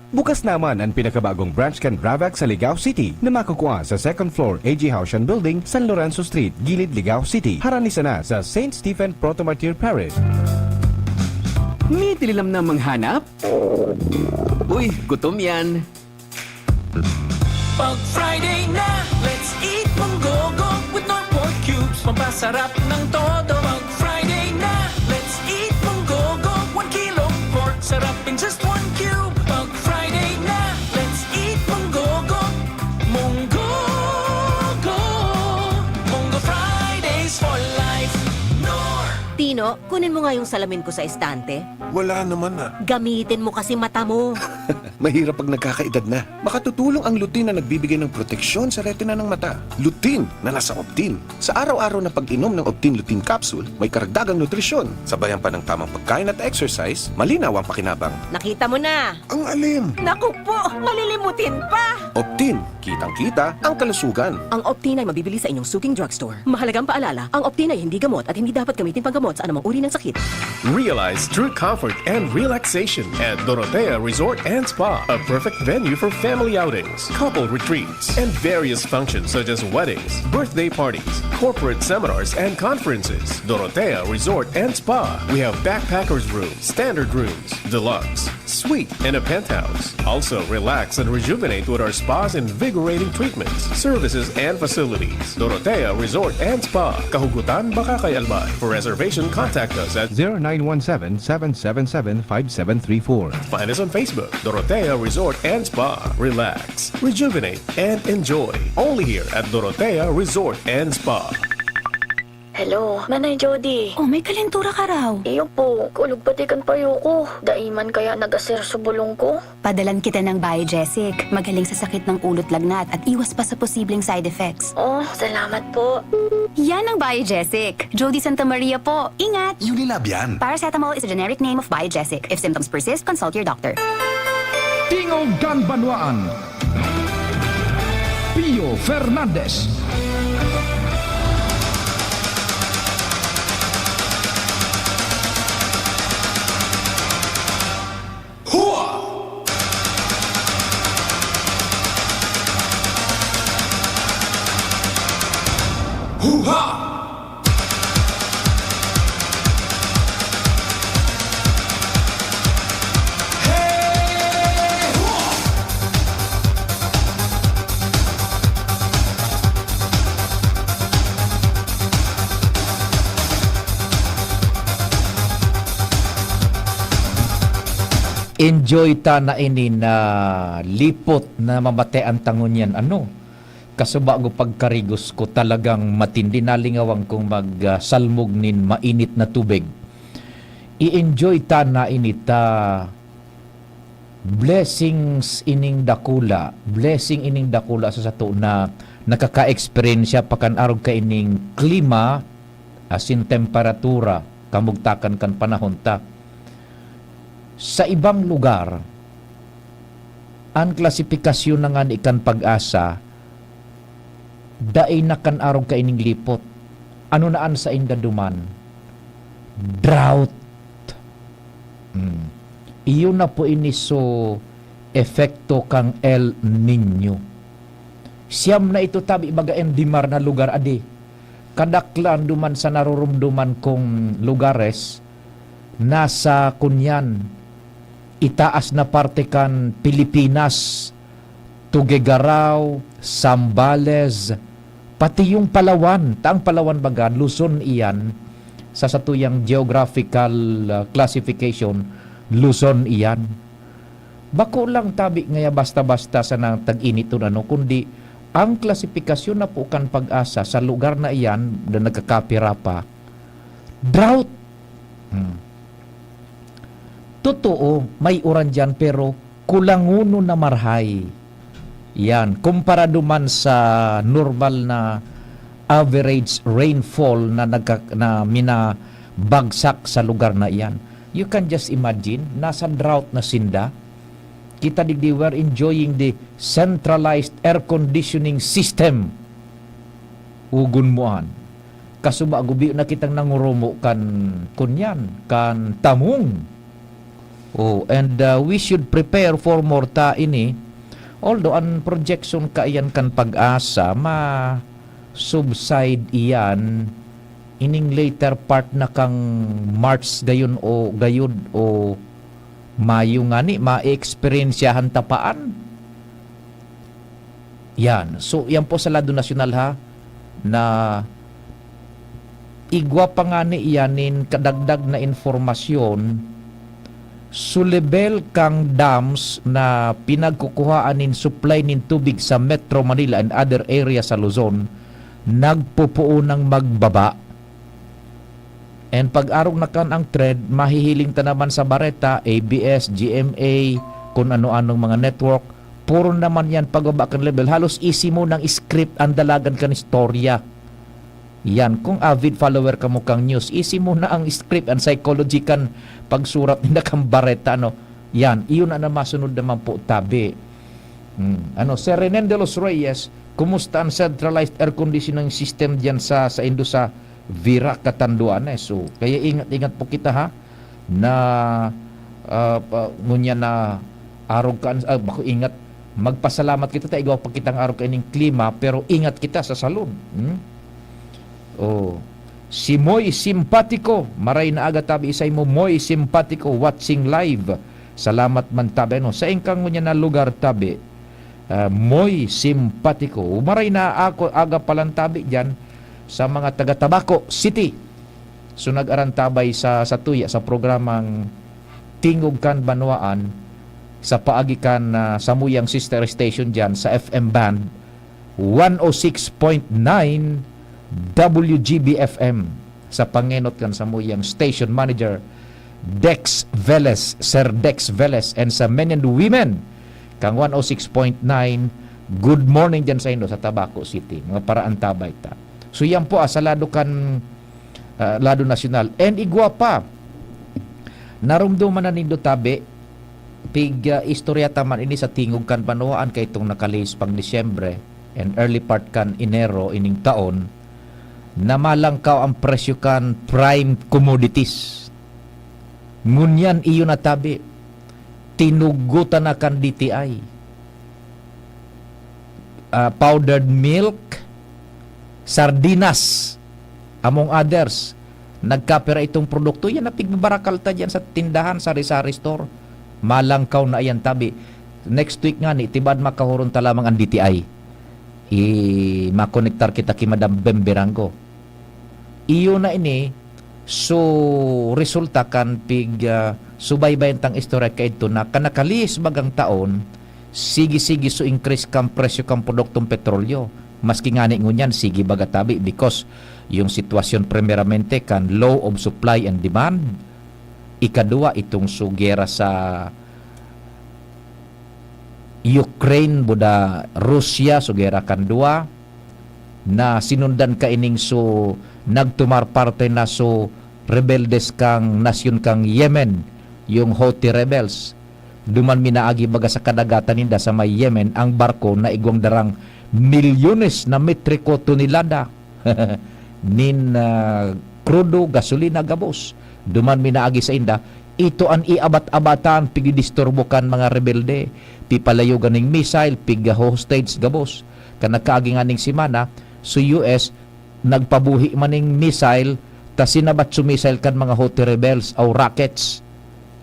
Bukas naman ang pinakabagong branch kan Ravax sa Ligao City na makukuha sa second floor AG Haushan Building, San Lorenzo Street, Gilid, Ligao City. Haranisa na sa St. Stephen Proto-Martyr Parish. May tililam na manghanap? Uy, gutom yan. Pag Friday na, let's eat monggogo with no pork cubes. Pampasarap ng todo. Pag Friday na, let's eat monggogo. 1 kilo pork, sarap in just 1 cube. Pag Friday na, let's eat monggogo. Monggogo. Romeo, kunin mo nga yung salamin ko sa estante. Wala naman na. Gamitin mo kasi mata mo. Mahirap pag nagkakaedad na. Makatutulong ang lutein na nagbibigay ng proteksyon sa retina ng mata. Lutein na nasa Optin. Sa araw-araw na pag-inom ng Optin Lutein Capsule, may karagdagang nutrisyon. Sabayan pa ng tamang pagkain at exercise, malinaw ang pakinabang. Nakita mo na. Ang alim. Naku po, malilimutin pa. Optin, kitang-kita ang kalusugan. Ang Optin ay mabibili sa inyong suking drugstore. Mahalagang paalala, ang Optin ay hindi gamot at hindi dapat gamitin panggamot sa anumang uri ng sakit. Realize true comfort and relaxation at Dorotea Resort and Spa, a perfect venue for family outings, couple retreats, and various functions such as weddings, birthday parties, corporate seminars, and conferences. Dorotea Resort and Spa. We have backpackers rooms, standard rooms, deluxe, suite, and a penthouse. Also, relax and rejuvenate with our spas and invigorating treatments, services, and facilities. Dorotea Resort and Spa, Kahugutan, Bakakay, Albay. For reservation, contact us at 0917-777-5734. Find us on Facebook, Dorotea Resort and Spa. Relax, rejuvenate, and enjoy. Only here at Dorotea Resort and Spa. Hello, Nanay Jody. Oh, may kalentura ka raw. Iyo po, kulog pati kan payo ko. Daiman kaya nag-aser sa bulong ko. Padalan kita ng Biogesic. Magaling sa sakit ng ulot lagnat at iwas pa sa posibleng side effects. Oh, salamat po. Yan ang Biogesic. Jody Santa Maria po. Ingat! Unilab yan. Paracetamol is a generic name of Biogesic. If symptoms persist, consult your doctor. Tingog Ganbanwaan. Pio Fernandez. Enjoy ta na ini na lipot na mamate ang tangon yan. Kasubago pagkarigos ko talagang matindi nalingawang kong magsalmog nin mainit na tubig. I-enjoy ta na ini ta blessings ining dakula. Blessing ining dakula sa sato na nakaka-experience pakan arog ka ining klima asin temperatura kamugtakan kan panahon ta. Sa ibang lugar, ang klasifikasyon na nga ni ikan pag-asa, daay na kan arog ka ining lipot. Ano naan sa indaduman? Drought. Iyo na po ini so efekto kang El Nino. Siyam na ito tabi baga endimar na lugar adi. Kadaklan duman sa narurumduman kong lugares, nasa kunyan, itaas na parte kan Pilipinas, Tuguegarao, Zambales, pati yung Palawan, taang Palawan baga, Luzon iyan, sa satuyang geographical classification, Luzon iyan. Bako lang tabi ngaya basta-basta sa nang tag-init kundi ang klasifikasyon na po kan pag-asa sa lugar na iyan na nagkakapira pa, drought. Totoo, may uran dyan pero kulanguno na marhay. Yan, kumpara duman sa normal na average rainfall na minabagsak sa lugar na iyan. You can just imagine, nasa drought na sinda. Kita digdi we're enjoying the centralized air conditioning system. Ugun moan. Kasuba gubi na kitang nangurumo kan kunyan, kan tamong. Oh, and we should prepare for more ta ini. Although ang projection kaiyan kan pag-asa subside iyan ining later part na kang March gayon o gayud o Mayo ngani ma-experiensyahan tapaan. Yan. So yan po sa lado nasyonal ha na igwa pa nga ni iyanin kadagdag na informasyon. Sulebel kang dams na pinagkukuhaan nin supply nin tubig sa Metro Manila and other areas sa Luzon nagpupuo ng magbaba. And pag-arog na kan ang trend, mahihiling ta naman sa bareta, ABS, GMA, kung ano-anong mga network, puro naman yan pagbaba kan level. Halos easy mo ng script ang dalagan kan istorya. Yan, kung avid follower ka mo kang news, easy mo na ang script, ang psychology kan pagsurat nila kang bareta, ano. Yan, iyon na masunod naman po tabi. Sir Renen de los Reyes, kumusta ang centralized air conditioning system diyan sa Indo sa Vira, Catanduanes? So, kaya ingat-ingat po kita ha na ngunya na arog ka, bako ingat, magpasalamat kita tayo igaw pa kitang arog kaning klima, pero ingat kita sa salon. Si Moy Simpatico, maray na aga tabi isay mo, Moy Simpatico watching live. Salamat man tabi, no? Sa ingkang mo niya na lugar tabi, Moy Simpatico. Umaray na ako aga palang tabi dyan sa mga taga Tabaco City. So nag-arantabay sa tuya sa programang Tingog Kan Banwaan sa paagikan sa Muyang Sister Station dyan sa FM band 106.9 WGB-FM sa pangenot kan sa Muyang Station Manager Dex Velez, Sir Dex Velez, and sa men and women kang 106.9 good morning dyan sa Indo sa Tabaco City, mga paraan tabay ta. So yan po sa lado kan lado nasyonal. And igwa pa narumduman na nindo tabi pig istorya taman ini sa Tingog Kan Banwaan kay itong nakalis pang Disyembre and early part kan Enero ining taon na malangkaw ang presyo kan prime commodities. Ngunyan iyo na tabi, tinugutan na kan DTI. Powdered milk, sardinas, among others, nagkapira itong produkto, yan na pigbabarakal ta dyan sa tindahan, sari-sari store. Malangkaw na yan tabi. Next week nga ni, tibad makahuron ta lamang ang DTI. Makonektar kita ki Madam Bemberango. Iyo na ini, so resulta kan pig subaybayan tang istorya kay ito na kanakalis bagang taon sige-sige so increase kang presyo kang produktong petrolyo maski ngani ngunyan sige bagatabi because yung sitwasyon primeramente kan low of supply and demand, ikadua itong sugera sa Ukraine buda Russia sugera kan dua na sinundan ka ining so nagtumar parte na so rebeldes kang nasyon kang Yemen, yung Houthi rebels. Duman minaagi baga sa kadagatan ninda sa may Yemen ang barko na igwang darang milyones na metriko tonelada nin krudo, gasolina, gabos. Duman minaagi sa inda, ito ang iabat-abatan pigidisturbukan mga rebelde, pipalayo ganing missile, piga hostage gabos. Kanakaagi nga ning simana, so US nagpabuhi maning missile ta sinabat missile kan mga Houthi rebels o rockets.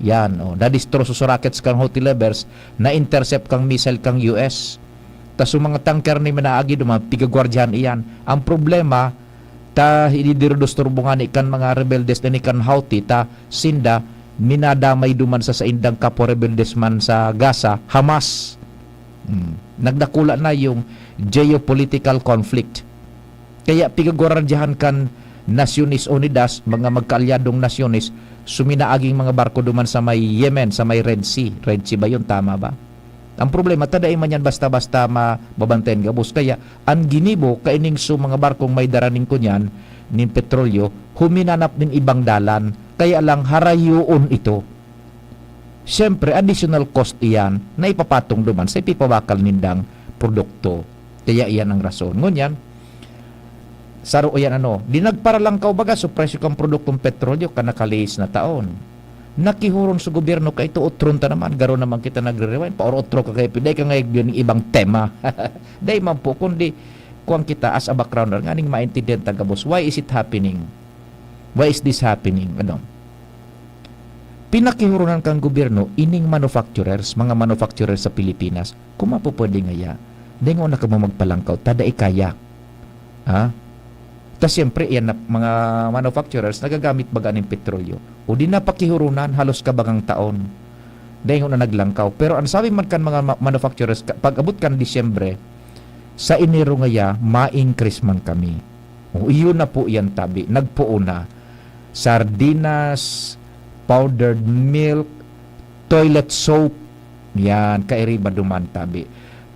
Yan, na-destroy sa rockets kang Houthi rebels, na-intercept kang missile kang US. Ta so mga tanker ni manaagi duman pigagwardyahan iyan. Ang problema ta ididirudusturbungan ikan mga rebeldes na ikan Houthi ta sinda minadamay duman sa indang kapwa rebeldes man sa Gaza, Hamas. Nagdakula na yung geopolitical conflict. Kaya pigagwardyahan kan Naciones Unidas, mga magkaalyadong nasyones, suminaaging mga barko duman sa may Yemen, sa may Red Sea. Red Sea ba yun? Tama ba? Ang problema, taday man yan basta-basta mababantayan gabos. Kaya, ang ginibo, kaining so mga barkong may daraning kunyan, nin petrolyo, huminanap nin ibang dalan. Kaya lang, harayuon ito. Siyempre, additional cost iyan na ipapatong duman sa ipipabakal nindang produkto. Kaya iyan ang rason. Ngunyan, saro o yan di nagpara lang ka baga so presyo kang produktong petrolyo kanakalis na taon. Nakihuron sa gobyerno ka ito utron ta naman, garo naman kita nagre-rewind, pa utro ka kayo, piday ka ngayon yung ibang tema. Day man po, kundi kuwang kita as a backgrounder, nga ning maintindihan tagabos, why is it happening? Why is this happening? Pinakihuronan kang gobyerno, ining manufacturers, mga manufacturers sa Pilipinas, kung mapupwede ngaya, day nga na ka mo magpalangkaw, tada ikaya. Ha? Ta siyempre, yan na mga manufacturers nagagamit baga ng petrolyo. O di na pakihurunan, halos kabagang taon. Dahil na naglangkaw. Pero ang sabi man kan mga manufacturers, pag abot kan Disyembre, sa Enero ngaya, ma-increase man kami. O iyon na po yan tabi. Nagpuo na. sardinas, powdered milk, toilet soap, yan, kairiba duman tabi.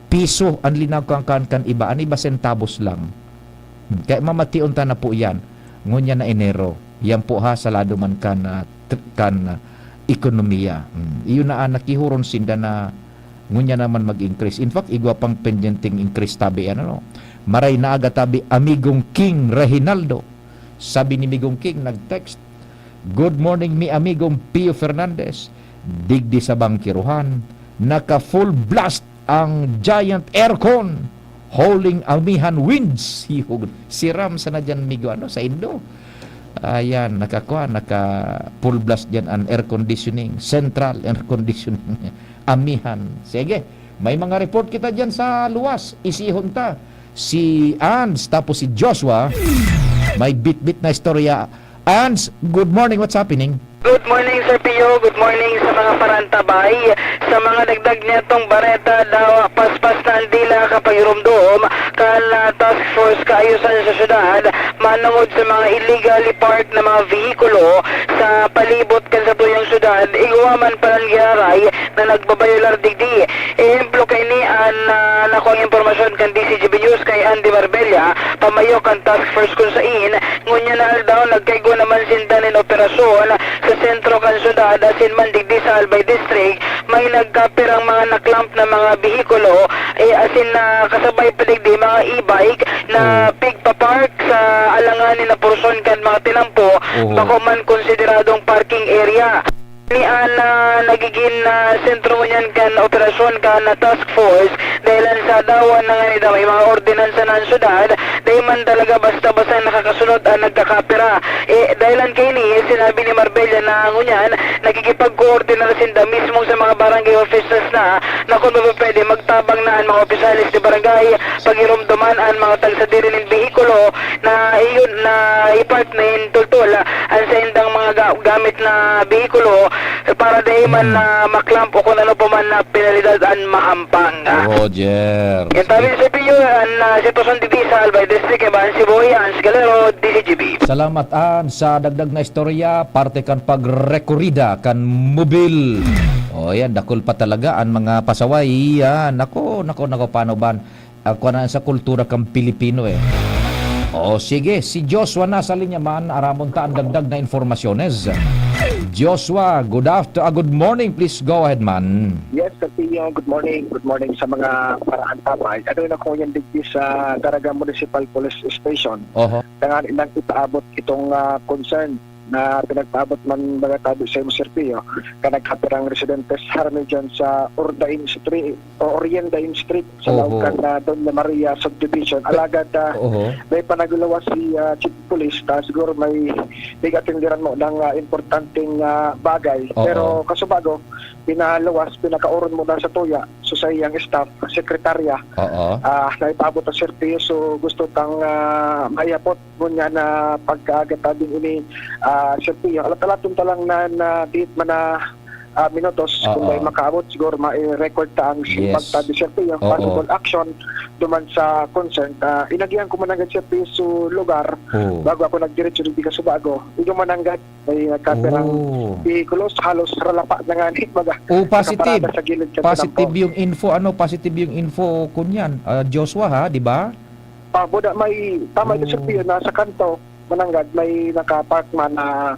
Piso, ang linaw kan iba, ang iba centavos lang. Kaya mamation ta na po yan, ngunya na Enero, yan po ha, salado man ekonomiya. Iyon na nakihuron sinda na ngunya naman mag-increase. In fact, igwa pang pendenting increase tabi, ano, maray na aga tabi, Amigong King Reginaldo. Sabi ni Migong King, nag-text, "Good morning mi Amigong Pio Fernandez. Digdi sa bangkiruhan, naka full blast ang giant aircon, howling amihan winds." Siram sa na dyan Migo, ano, sa Indo. Ayan, naka full blast dyan ang air conditioning, central air conditioning, amihan. Sige, may mga report kita dyan sa luwas, isihon ta. Si Ans, tapos si Joshua, may bit-bit na istorya. Ans, good morning, what's happening? Good morning, Sir Pio. Good morning sa mga parantabay. Sa mga dagdag nitong bareta daw, paspas na ang dila kapag rumdom, kala task force kaayusan sa syudad, manungod sa mga illegally parked na mga vehikulo sa palibot kan sa tuyang syudad, iguwaman pa ng giharay na nagbabayular digdi. Ehemplo kay ni nakuha ang impormasyon kan DCGB News kay Andy Marbella, pamayo kan task force kung sain, ngunya na daw nagkaigo naman sindanin operasyon sa sentro kan syudad asin man digdi sa Albay District, may nagkapirang mga naklamp na mga bihikulo asin na kasabay pa digdi mga e-bike na pigpa-park sa alanganin na porson kan mga tinampo, bako man konsideradong parking area. Ni nagiging sentro mo niyan kan operasyon kan na task force dahil sa dawan na nga may mga ordinansa ng syudad dahil man talaga basta-basta nakakasunod ang nagkakapira. Dahilan kay ni sinabi ni Marbella na ngunyan nagkikipag-coordinar sinda mismo sa mga barangay officers na kung pwede magtabang na ang mga opisyalis di barangay pagirumduman ang mga tagsadiri ng behikulo na iyon na ipark na intultul ang sa indang mga gamit na behikulo para dahil man maklamp o kung ano pa man na penalidad ang mahampang. Roger. Yan tabi sa Pio, ang sitwasyon dito sa Albay District, Eban Siboy, Ans Galero, DCGB. Salamat sa dagdag na istorya, parte kan pagrekorida kan mobil. O yan, dakol pa talaga ang mga pasaway. Yan, nako, paano ba? Ako na sa kultura kang Pilipino eh. O sige, si Joshua nasa linya man, aramon ta ang dagdag na informasyones. Joshua, good morning, please go ahead man. Yes, Pio, good morning sa mga paraan tabay. Ano na ko yan digdi sa Daraga Municipal Police Station. Tangan ilang itaabot itong concern na pinagpaabot man mga tabi sa Sir Pio ka nagkapirang residentes harami dyan sa Ordain Street o Oriendain Street sa laukan na Doña Maria Subdivision. Alagad may panagulawa si Chief Police siguro may bigatindiran mo ng importanteng bagay. Pero kasubago pinakauron mo na sa tuya so sa iyang staff, sekretarya na ipaabot ang Sir Pio, so gusto tang mayapot mo niya na pagkagatabing ini Sir Pio. Alat-alatun talang na diit man na minutos kung may makaabot siguro ma-record ta ang pagtabi Sir Pio, possible action duman sa concern. Inagihan ko manangad Sir Pio sa lugar bago ako nagdiretso din ka Subago. Ito manangad may nagkapirang vehikulos halos ralapa na nga ni baga. Positive yung info, positive yung info kunyan. Joshua ha, di ba? Boda may tama ito Sir Pio na sa kanto manangad may nakapark man na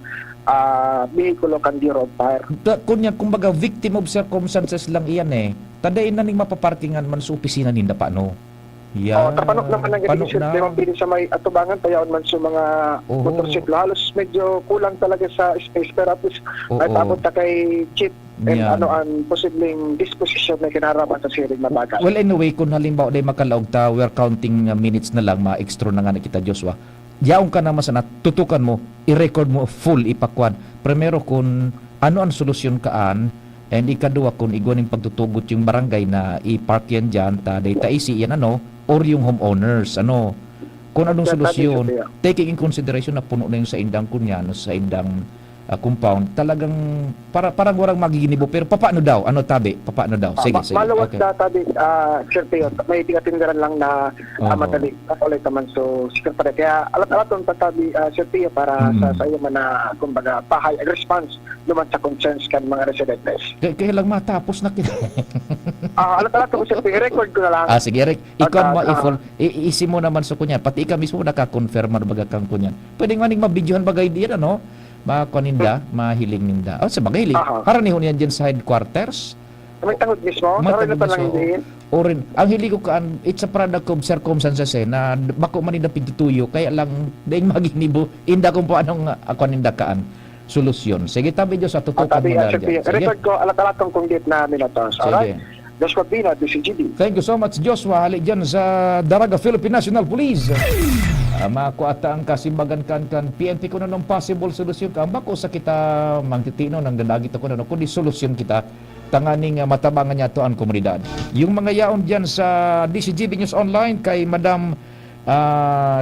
vehiculo kan di road fire. Kunya, kumbaga victim of circumstances lang iyan eh. Tadain na ning mapaparkingan man sa opisina ninda paano? Yeah. Tapanok naman ang ganyan siya. Limang pili sa may atubangan, tayaon man sa mga motorsiklo. Halos medyo kulang talaga sa space. Pero at least natabot ta kay Chief and ang posibleng disposition na kinaraman sa siring na bagay. Well anyway, kung halimbawa day makalaog ta, we're counting minutes na lang, ma-extra na nga na kita Joshua. Yaong ka naman sana, tutukan mo, i-record mo full, ipakwan. Primero kung ano ang solusyon kaan, and ikadua kung igwaning pagtutugot yung barangay na i-park yan dyan, data isi yan or yung homeowners, kung anong solusyon, taking in consideration na puno na yung sa indang kunyan, sa indang compound, talagang parang warang magiginibo. Pero papaano daw? Ano tabi? Papaano daw? Sige, sige. Maluwag Okay. na tabi, Sir Teo, may tingatindaran lang na madali. Ulit naman, so secretary. Kaya alat-alat ang tatabi, Sir Teo, para sa iyo man na, kumbaga, pahay, response naman sa concerns kan mga residentes. Kaya lang matapos na kita. Alat-alat ko, Sir Teo, i-record ko na lang. Sige, Eric. Ikaw mo, isi mo naman sa kunyan. Pati ikaw mismo nakakonfirm na baga kang kunyan. Pwede nga ning mabidyohan bagay diyan, ano? Makuninda, mahiling ninda. Sa bagay hiling. Haranihon yan dyan sa headquarters. May tangod mismo? Sa rin na lang hindi. Orin, ang hili ko kaan, it's a product of circumstances na bako man ninda pintutuyo, kaya lang daing maginibo, inda kung po anong ako ninda kaan solusyon. Sige, tabi Diyos at tutukan mo na dyan. Record ko, alat-alat kong date na minutos. Alright? Joshua Bina, DCGD. Thank you so much, Joshua. Hali dyan sa Daraga Philippine National Police. Makuata ang kasimbagan kan PNP ko na ng possible solusyon ka. Bako sa kita mangtitino ng dadagit ako na kundi solusyon kita tanganing matabangan niya to ang komunidad. Yung mga yaon dyan sa DCGB News Online kay Madam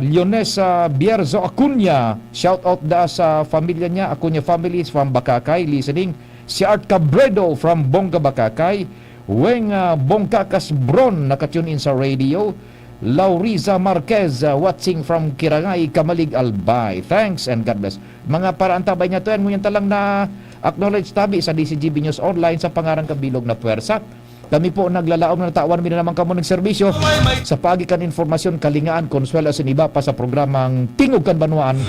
Leonesa Bierzo Acuña. Shout out da sa familia niya, Acuña family from Bakakay listening. Si Art Cabredo from Bonga Bakakay. Weng Bongkakas Bron nakatune in sa radio. Lauriza Marquez watching from Kirangay, Kamalig, Albay. Thanks and God bless. Mga paraan tabay niya to yan mo yan talang na acknowledge tabi sa DCGB News Online sa pangarang kabilog na puwersa. Kami po naglalaom na tawan min naman kamo ng serbisyo sa pagikan informasyon, kalingaan, konsuelo sa iba pa sa programang Tingog Kanbanwaan.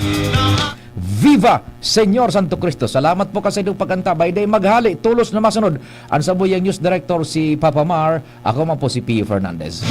Viva Senyor Santo Cristo. Salamat po kasi itong pagkantabay. Day maghali, tulos na masunod. Ang sabuyang news director si Papa Mar. Ako man po si Pio Fernandez.